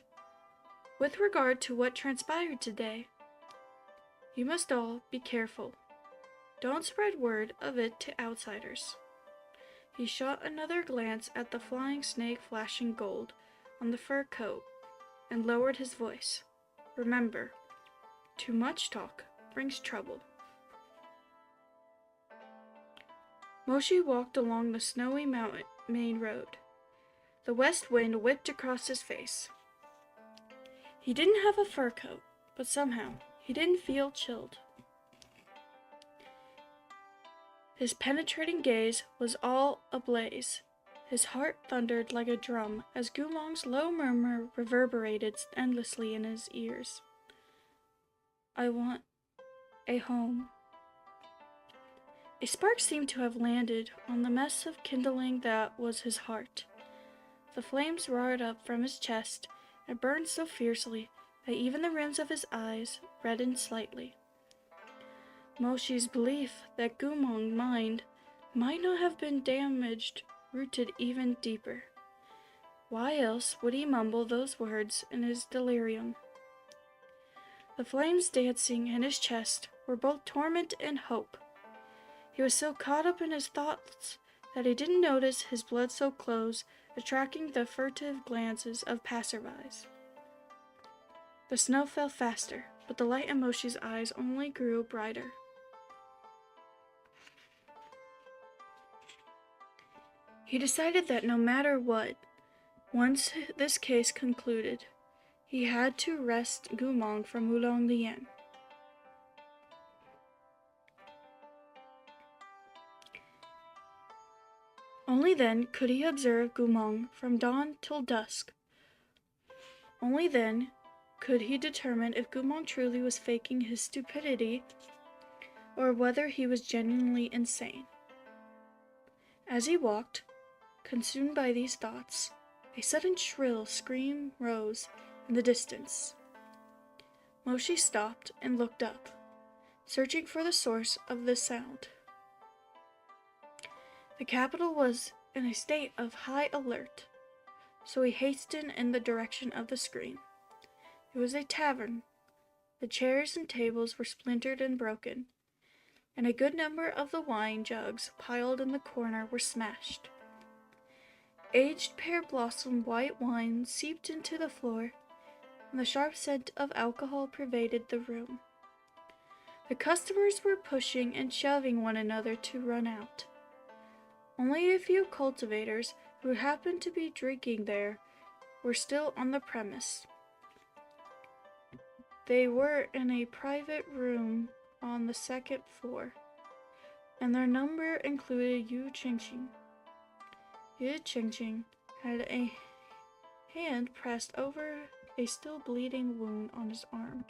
With regard to what transpired today, you must all be careful. Don't spread word of it to outsiders. He shot another glance at the flying snake flashing gold on the fur coat and lowered his voice. Remember, too much talk brings trouble. Moshi walked along the snowy mountain main road. The west wind whipped across his face. He didn't have a fur coat, but somehow he didn't feel chilled. His penetrating gaze was all ablaze. His heart thundered like a drum as Gumong's low murmur reverberated endlessly in his ears. I want a home. A spark seemed to have landed on the mess of kindling that was his heart. The flames roared up from his chest and burned so fiercely that even the rims of his eyes reddened slightly. Moshi's belief that Gumong's mind might not have been damaged rooted even deeper. Why else would he mumble those words in his delirium? The flames dancing in his chest were both torment and hope. He was so caught up in his thoughts that he didn't notice his blood-soaked clothes attracting the furtive glances of passersby. The snow fell faster, but the light in Moshi's eyes only grew brighter. He decided that no matter what, once this case concluded, he had to wrest Gumong from Wulong Lian. Only then could he observe Gumong from dawn till dusk. Only then could he determine if Gumong truly was faking his stupidity or whether he was genuinely insane. As he walked, consumed by these thoughts, a sudden shrill scream rose in the distance. Moshi stopped and looked up, searching for the source of the sound. The capital was in a state of high alert, so he hastened in the direction of the scream. It was a tavern. The chairs and tables were splintered and broken, and a good number of the wine jugs piled in the corner were smashed. Aged pear-blossom white wine seeped into the floor, and the sharp scent of alcohol pervaded the room. The customers were pushing and shoving one another to run out. Only a few cultivators who happened to be drinking there were still on the premise. They were in a private room on the second floor, and their number included Yu Qingqing. Yu Qingqing had a hand pressed over a still bleeding wound on his arm.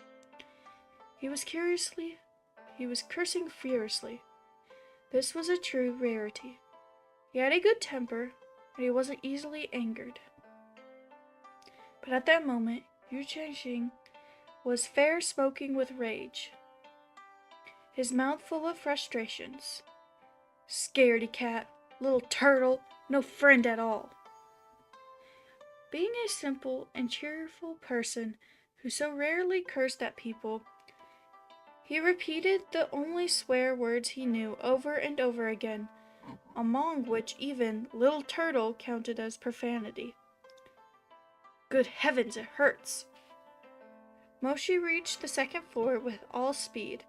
He was cursing furiously. This was a true rarity. He had a good temper, and he wasn't easily angered. But at that moment, Yu Qingqing was fair smoking with rage, his mouth full of frustrations. Scaredy cat, little turtle, no friend at all. Being a simple and cheerful person who so rarely cursed at people, he repeated the only swear words he knew over and over again, among which even little turtle counted as profanity. Good heavens, it hurts. Moshi reached the second floor with all speed,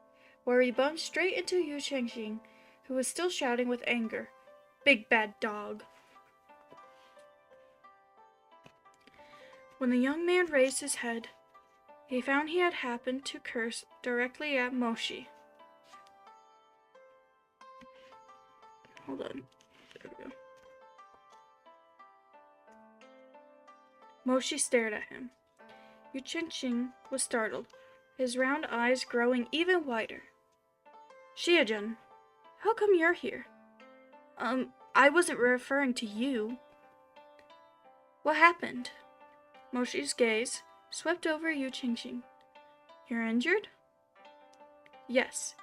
where he bumped straight into Yu Chengxing, who was still shouting with anger. Big bad dog. When the young man raised his head, he found he had happened to curse directly at Moshi. Hold on. There we go. Moshi stared at him. Yu Chengxing was startled, his round eyes growing even wider. Xiajun, how come you're here? I wasn't referring to you. What happened? Moshi's gaze swept over Yu Chengxing. You're injured? Yes.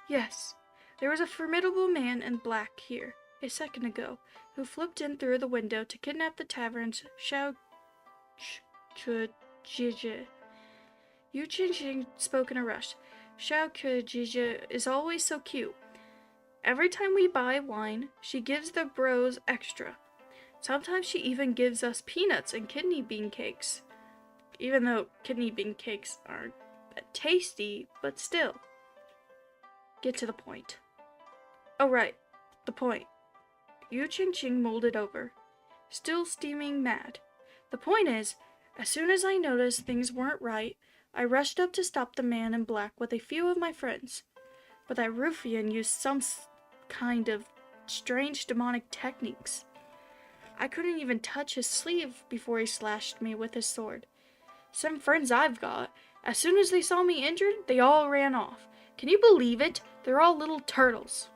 There was a formidable man in black here, a second ago, who flipped in through the window to kidnap the tavern's Xiao Ke. Yu Chengxing spoke in a rush. Xiao Ke is always so cute. Every time we buy wine, she gives the bros extra. Sometimes she even gives us peanuts and kidney bean cakes. Even though kidney bean cakes aren't tasty, but still. Get to the point. Oh right, the point. Yu Chengxing molded over, still steaming mad. The point is, as soon as I noticed things weren't right, I rushed up to stop the man in black with a few of my friends. But that ruffian used some kind of strange demonic techniques. I couldn't even touch his sleeve before he slashed me with his sword. Some friends I've got, as soon as they saw me injured, they all ran off. Can you believe it? They're all little turtles.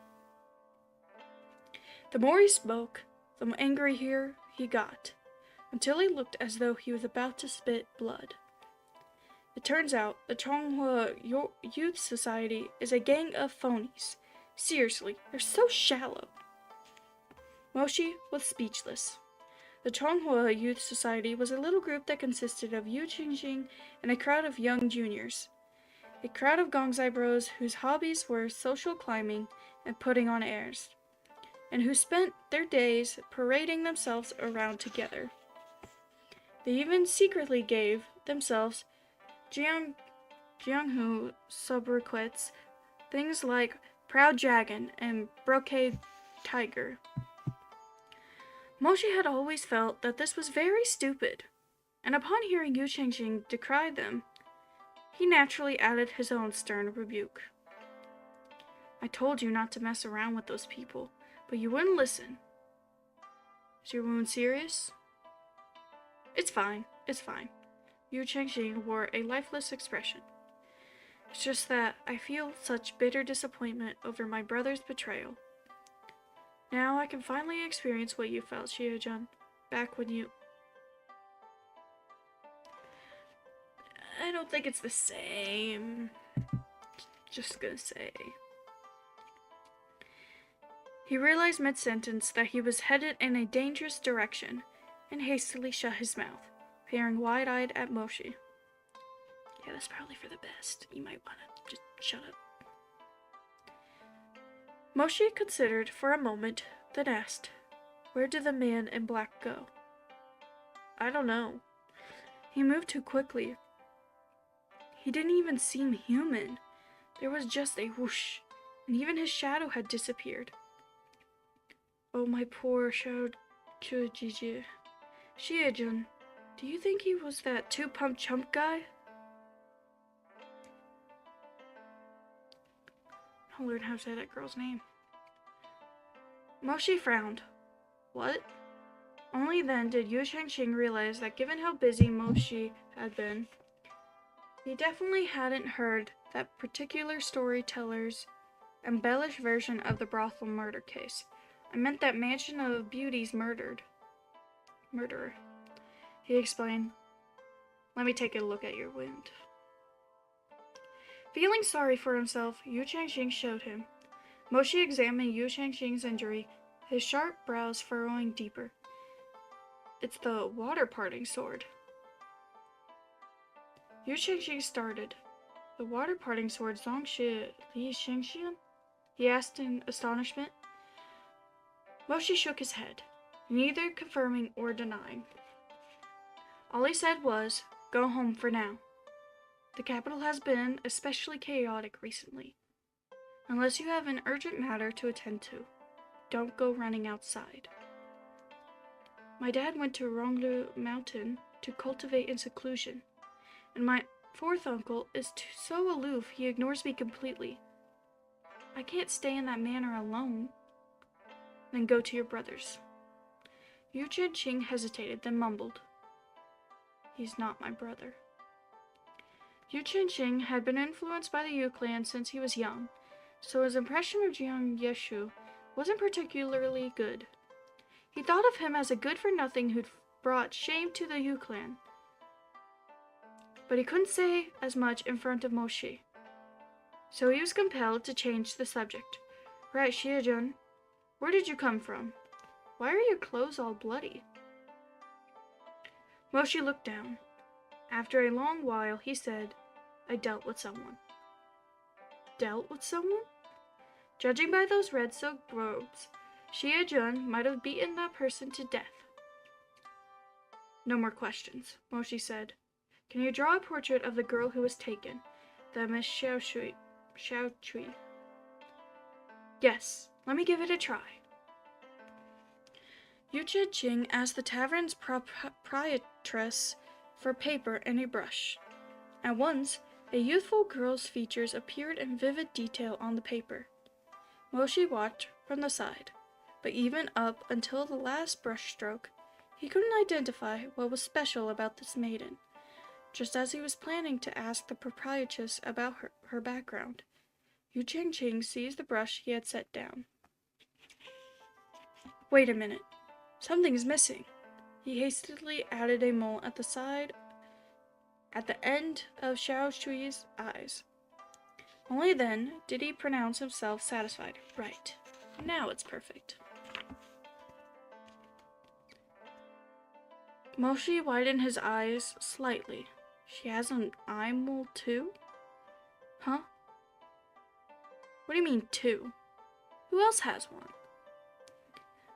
The more he spoke, the angrier he got, until he looked as though he was about to spit blood. It turns out the Chonghua Youth Society is a gang of phonies. Seriously, they're so shallow. Moshi was speechless. The Chonghua Youth Society was a little group that consisted of Yu Chengxing and a crowd of young juniors. A crowd of Gongzai bros whose hobbies were social climbing and putting on airs, and who spent their days parading themselves around together. They even secretly gave themselves Jianghu sobriquets, things like Proud Dragon and Brocade Tiger. Moshi had always felt that this was very stupid, and upon hearing Yu Chengxing decry them, he naturally added his own stern rebuke. I told you not to mess around with those people, but you wouldn't listen. Is your wound serious? It's fine. Yu Chengxing wore a lifeless expression. It's just that I feel such bitter disappointment over my brother's betrayal. Now I can finally experience what you felt, Xiajun, back when you... I don't think it's the same. Just gonna say. He realized mid-sentence that he was headed in a dangerous direction, and hastily shut his mouth, peering wide-eyed at Moshi. Yeah, that's probably for the best. You might want to just shut up. Moshi considered for a moment, then asked, Where did the man in black go? I don't know. He moved too quickly. He didn't even seem human. There was just a whoosh, and even his shadow had disappeared. Oh, my poor Xiao Ke. Xiajun, do you think he was that two-pump chump guy? I'll learn how to say that girl's name. Moshi frowned. What? Only then did Yu Chengxing realize that given how busy Moshi had been, he definitely hadn't heard that particular storyteller's embellished version of the brothel murder case. I meant that Mansion of Beauty's murderer. He explained, Let me take a look at your wound. Feeling sorry for himself, Yu Changxing showed him. Moshi examined Yu Changxing's injury, his sharp brows furrowing deeper. It's the water-parting sword. Yu Changxing started. The water-parting sword Zongshi Li Shengxian? He asked in astonishment. Moshi shook his head, neither confirming or denying. All he said was, "Go home for now. The capital has been especially chaotic recently. Unless you have an urgent matter to attend to, don't go running outside. My dad went to Ronglu Mountain to cultivate in seclusion, and my fourth uncle is so aloof he ignores me completely. I can't stay in that manner alone." "Then go to your brothers." Yu Changxing hesitated, then mumbled, "He's not my brother." Yu Changxing had been influenced by the Yu clan since he was young, so his impression of Jiang Yeshu wasn't particularly good. He thought of him as a good-for-nothing who'd brought shame to the Yu clan. But he couldn't say as much in front of Moshi, so he was compelled to change the subject. "Right, Xie-jun, where did you come from? Why are your clothes all bloody?" Moshi looked down. After a long while, he said, "I dealt with someone." "Dealt with someone?" Judging by those red silk robes, Xie-jun might have beaten that person to death. "No more questions," Moshi said. "Can you draw a portrait of the girl who was taken, the Miss Xiaochui?" "Yes, let me give it a try." Yu Changxing asked the tavern's proprietress for paper and a brush. At once, a youthful girl's features appeared in vivid detail on the paper. Moshi watched from the side, but even up until the last brushstroke, he couldn't identify what was special about this maiden. Just as he was planning to ask the proprietress about her background, Yu Changxing seized the brush he had set down. "Wait a minute. Something's missing." He hastily added a mole at the end of Xiaochui's eyes. Only then did he pronounce himself satisfied. "Right. Now it's perfect." Moshi widened his eyes slightly. "She has an eye mole too?" "Huh? What do you mean, two? Who else has one?"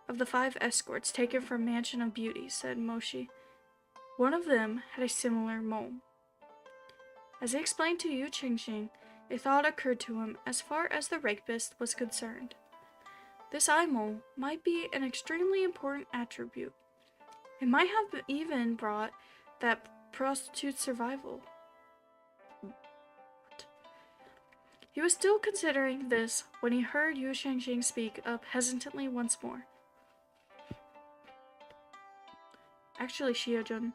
"Of the 5 escorts taken from Mansion of Beauty," said Moshi, "one of them had a similar mole." As he explained to Yu Changxing, a thought occurred to him as far as the rapist was concerned. This eye mole might be an extremely important attribute. It might have even brought that prostitute's survival. He was still considering this when he heard Yu Changxing speak up hesitantly once more. "Actually, Xie-jun,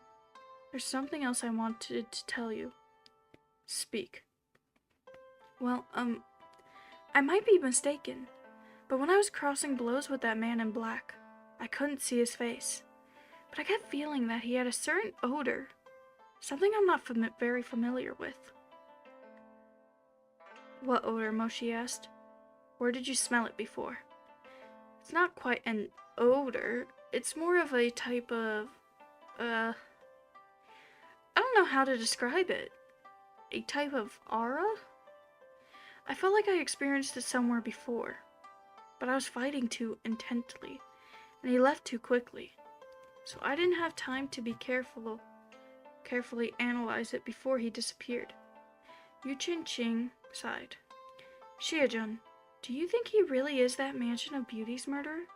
there's something else I wanted to tell you." "Speak." "Well, I might be mistaken, but when I was crossing blows with that man in black, I couldn't see his face, but I kept feeling that he had a certain odor, something I'm not very familiar with." "What odor?" Moshi asked. "Where did you smell it before?" "It's not quite an odor, it's more of a type of, I don't know how to describe it. A type of aura? I felt like I experienced it somewhere before, but I was fighting too intently, and he left too quickly, so I didn't have time to be carefully analyze it before he disappeared." Yu Changxing sighed. "Xie-jun, do you think he really is that Mansion of Beauty's murderer?"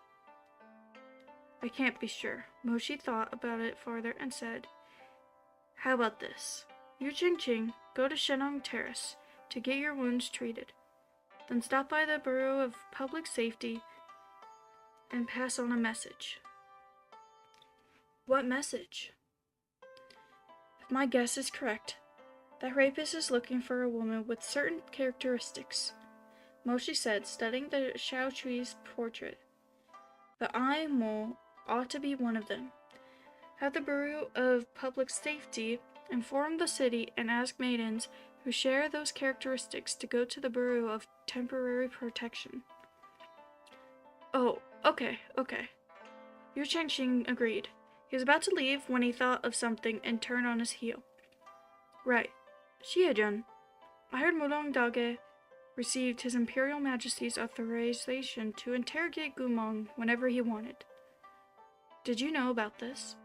"I can't be sure." Moshi thought about it farther and said, "How about this? Yu Changxing, go to Shenong Terrace to get your wounds treated. Then stop by the Bureau of Public Safety and pass on a message." "What message?" "If my guess is correct, that rapist is looking for a woman with certain characteristics," Moshi said, studying the Xiaochui's portrait. "The eye mole ought to be one of them. Have the Bureau of Public Safety inform the city and ask maidens who share those characteristics to go to the Bureau of Temporary Protection. Oh, okay. Yu Chengxing agreed. He was about to leave when he thought of something and turned on his heel. Right. Xiejun, I heard Mulong Dage received His Imperial Majesty's authorization to interrogate Gumong whenever he wanted. Did you know about this?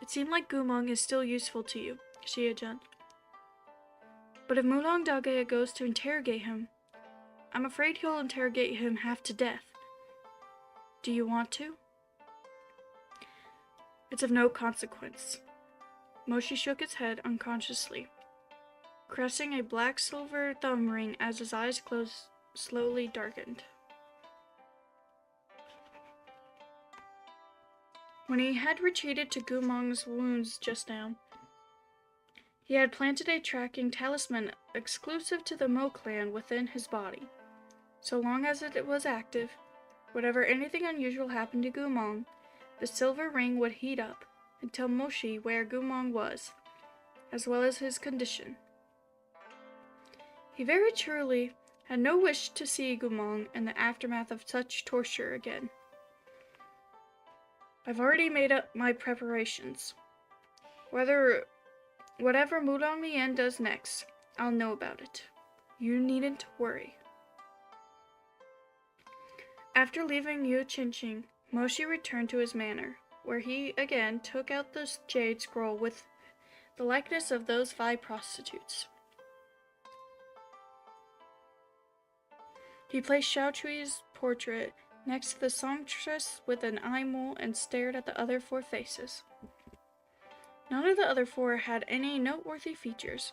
It seemed like Gumong is still useful to you, Xiejun. But if Mulong Dage goes to interrogate him, I'm afraid he'll interrogate him half to death. Do you want to? It's of no consequence. Moshi shook his head unconsciously, caressing a black silver thumb ring as his eyes slowly darkened. When he had retreated to Gumong's wounds just now, he had planted a tracking talisman exclusive to the Mo clan within his body. So long as it was active, whenever anything unusual happened to Gumong, the silver ring would heat up and tell Moshi where Gumong was, as well as his condition. He very truly had no wish to see Gumong in the aftermath of such torture again. I've already made up my preparations. Whatever Mudong Mien does next, I'll know about it. You needn't worry. After leaving Yu Chengxing, Moshi returned to his manor, where he again took out the jade scroll with the likeness of those 5 prostitutes. He placed Xiaochui's portrait next to the songstress with an eye mole and stared at the other 4 faces. None of the other 4 had any noteworthy features.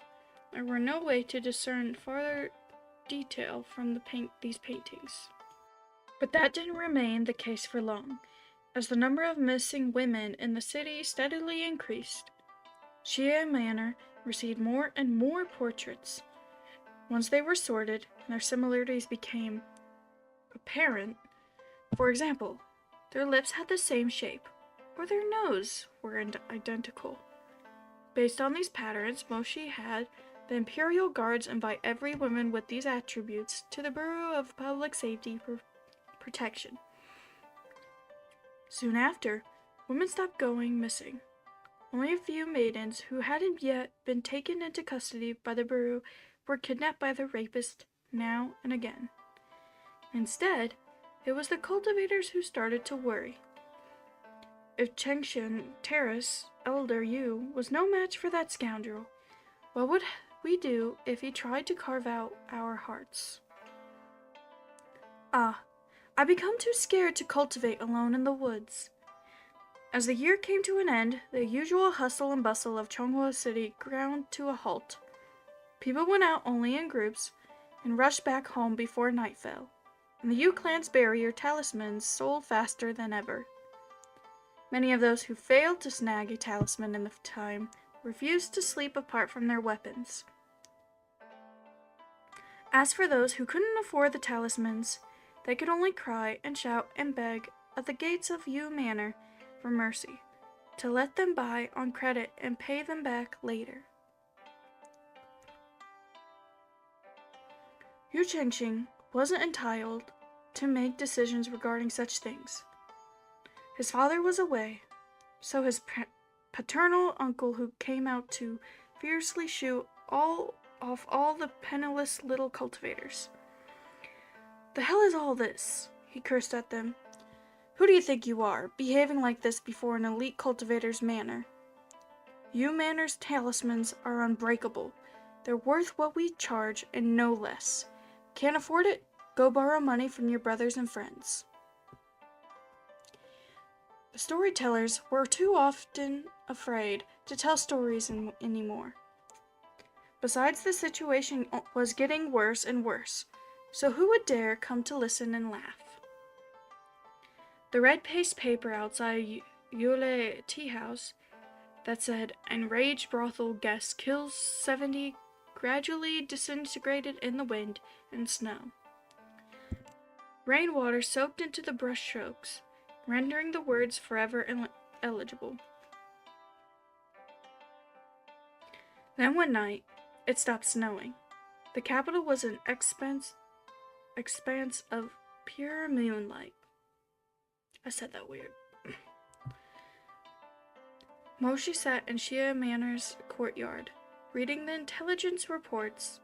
There were no way to discern further detail from these paintings. But that didn't remain the case for long. As the number of missing women in the city steadily increased, Xie Manor received more and more portraits. Once they were sorted and their similarities became apparent, for example, their lips had the same shape, or their nose were identical. Based on these patterns, Moshi had the Imperial Guards invite every woman with these attributes to the Bureau of Public Safety Protection. Soon after, women stopped going missing. Only a few maidens who hadn't yet been taken into custody by the Bureau were kidnapped by the rapist now and again. Instead, it was the cultivators who started to worry. If Chengshan Terrace Elder Yu was no match for that scoundrel, what would we do if he tried to carve out our hearts? I become too scared to cultivate alone in the woods. As the year came to an end, the usual hustle and bustle of Chonghua City ground to a halt. People went out only in groups and rushed back home before night fell, and the Yu clan's barrier talismans sold faster than ever. Many of those who failed to snag a talisman in the time refused to sleep apart from their weapons. As for those who couldn't afford the talismans, they could only cry and shout and beg at the gates of Yu Manor for mercy, to let them buy on credit and pay them back later. Yu Chengxing wasn't entitled to make decisions regarding such things. His father was away, so his paternal uncle, who came out to fiercely shoot off all the penniless little cultivators. The hell is all this? He cursed at them. Who do you think you are, behaving like this before an elite cultivator's manor? Yu Manor's talismans are unbreakable. They're worth what we charge and no less. Can't afford it? Go borrow money from your brothers and friends. The storytellers were too often afraid to tell stories anymore. Besides, the situation was getting worse and worse, so who would dare come to listen and laugh? The red paste paper outside YUWU tea house that said, "Enraged brothel guest kills 70," gradually disintegrated in the wind and snow. Rainwater soaked into the brushstrokes, rendering the words forever illegible. Then one night, it stopped snowing. The capital was an expanse of pure moonlight. I said that weird. Moshi sat in Shia Manor's courtyard, reading the intelligence reports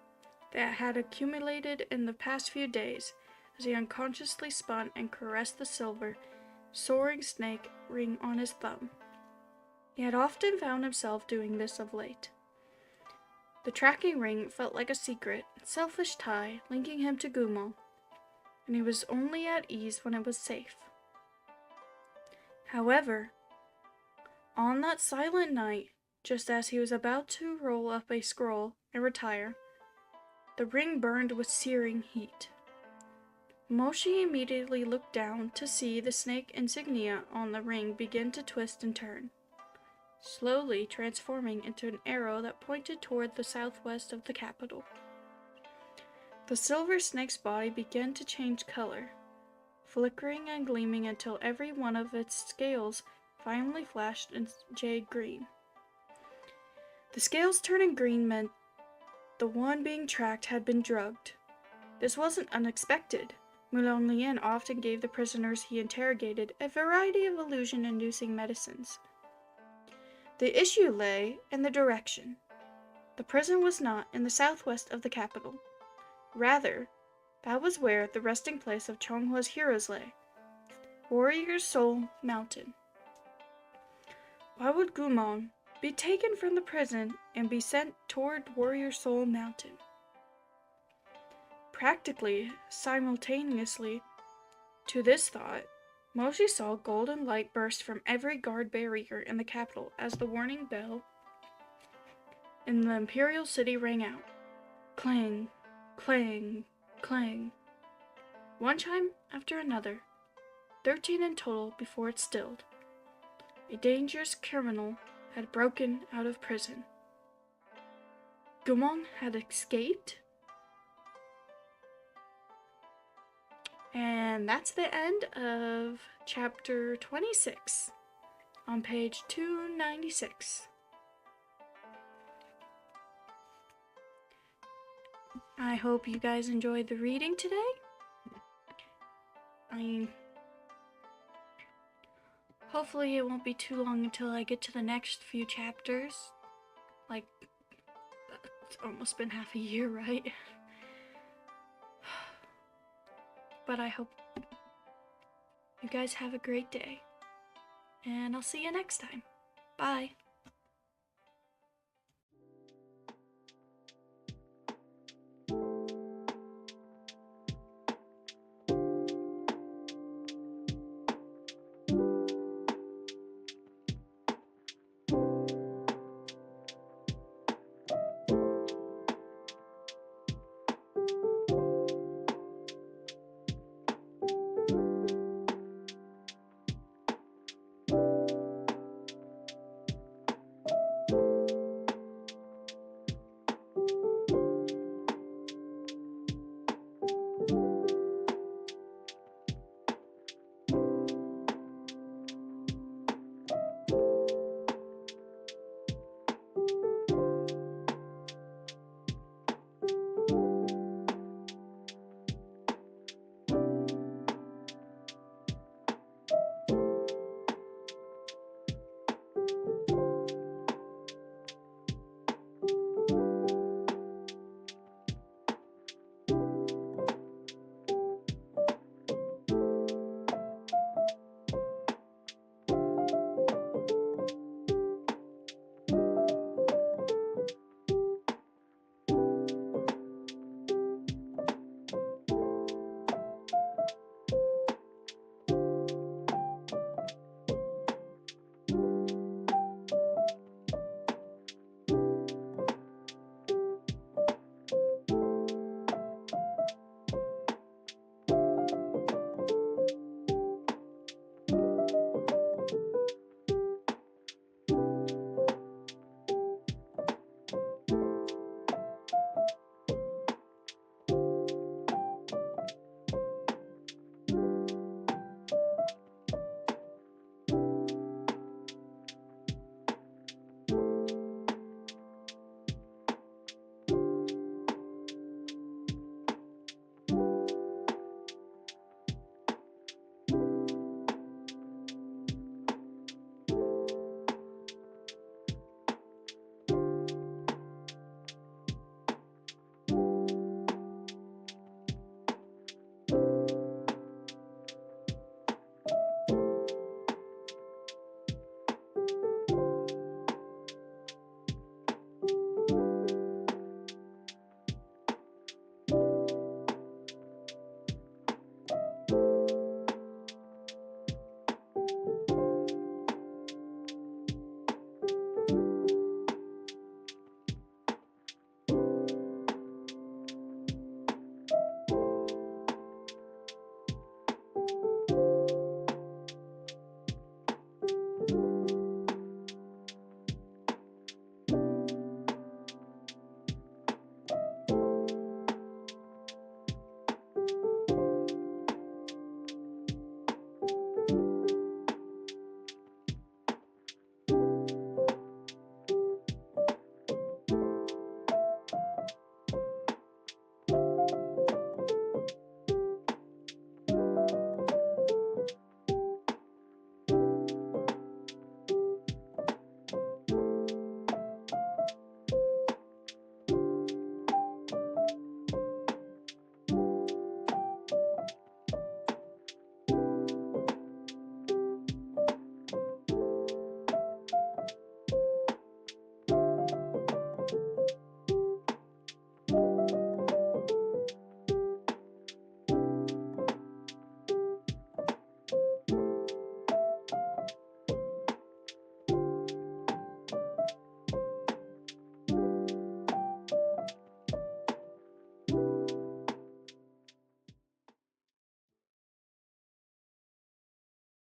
that had accumulated in the past few days as he unconsciously spun and caressed the silver, soaring snake ring on his thumb. He had often found himself doing this of late. The tracking ring felt like a secret, selfish tie linking him to Gumo, and he was only at ease when it was safe. However, on that silent night, just as he was about to roll up a scroll and retire, the ring burned with searing heat. Moshi immediately looked down to see the snake insignia on the ring begin to twist and turn, slowly transforming into an arrow that pointed toward the southwest of the capital. The silver snake's body began to change color, flickering and gleaming until every one of its scales finally flashed in jade green. The scales turning green meant the one being tracked had been drugged. This wasn't unexpected. Mulong Lian often gave the prisoners he interrogated a variety of illusion-inducing medicines. The issue lay in the direction. The prison was not in the southwest of the capital. Rather, that was where the resting place of Chonghua's heroes lay, Warrior Soul Mountain. Why would Gumon be taken from the prison and be sent toward Warrior Soul Mountain? Practically simultaneously to this thought, Moshi saw golden light burst from every guard barrier in the capital as the warning bell in the imperial city rang out. Clang, clang, clang. One chime after another, 13 in total before it stilled. A dangerous criminal had broken out of prison. Gumon had escaped? And that's the end of chapter 26 on page 296. I hope you guys enjoyed the reading today. Hopefully it won't be too long until I get to the next few chapters. Like, it's almost been half a year, right? But I hope you guys have a great day. And I'll see you next time. Bye.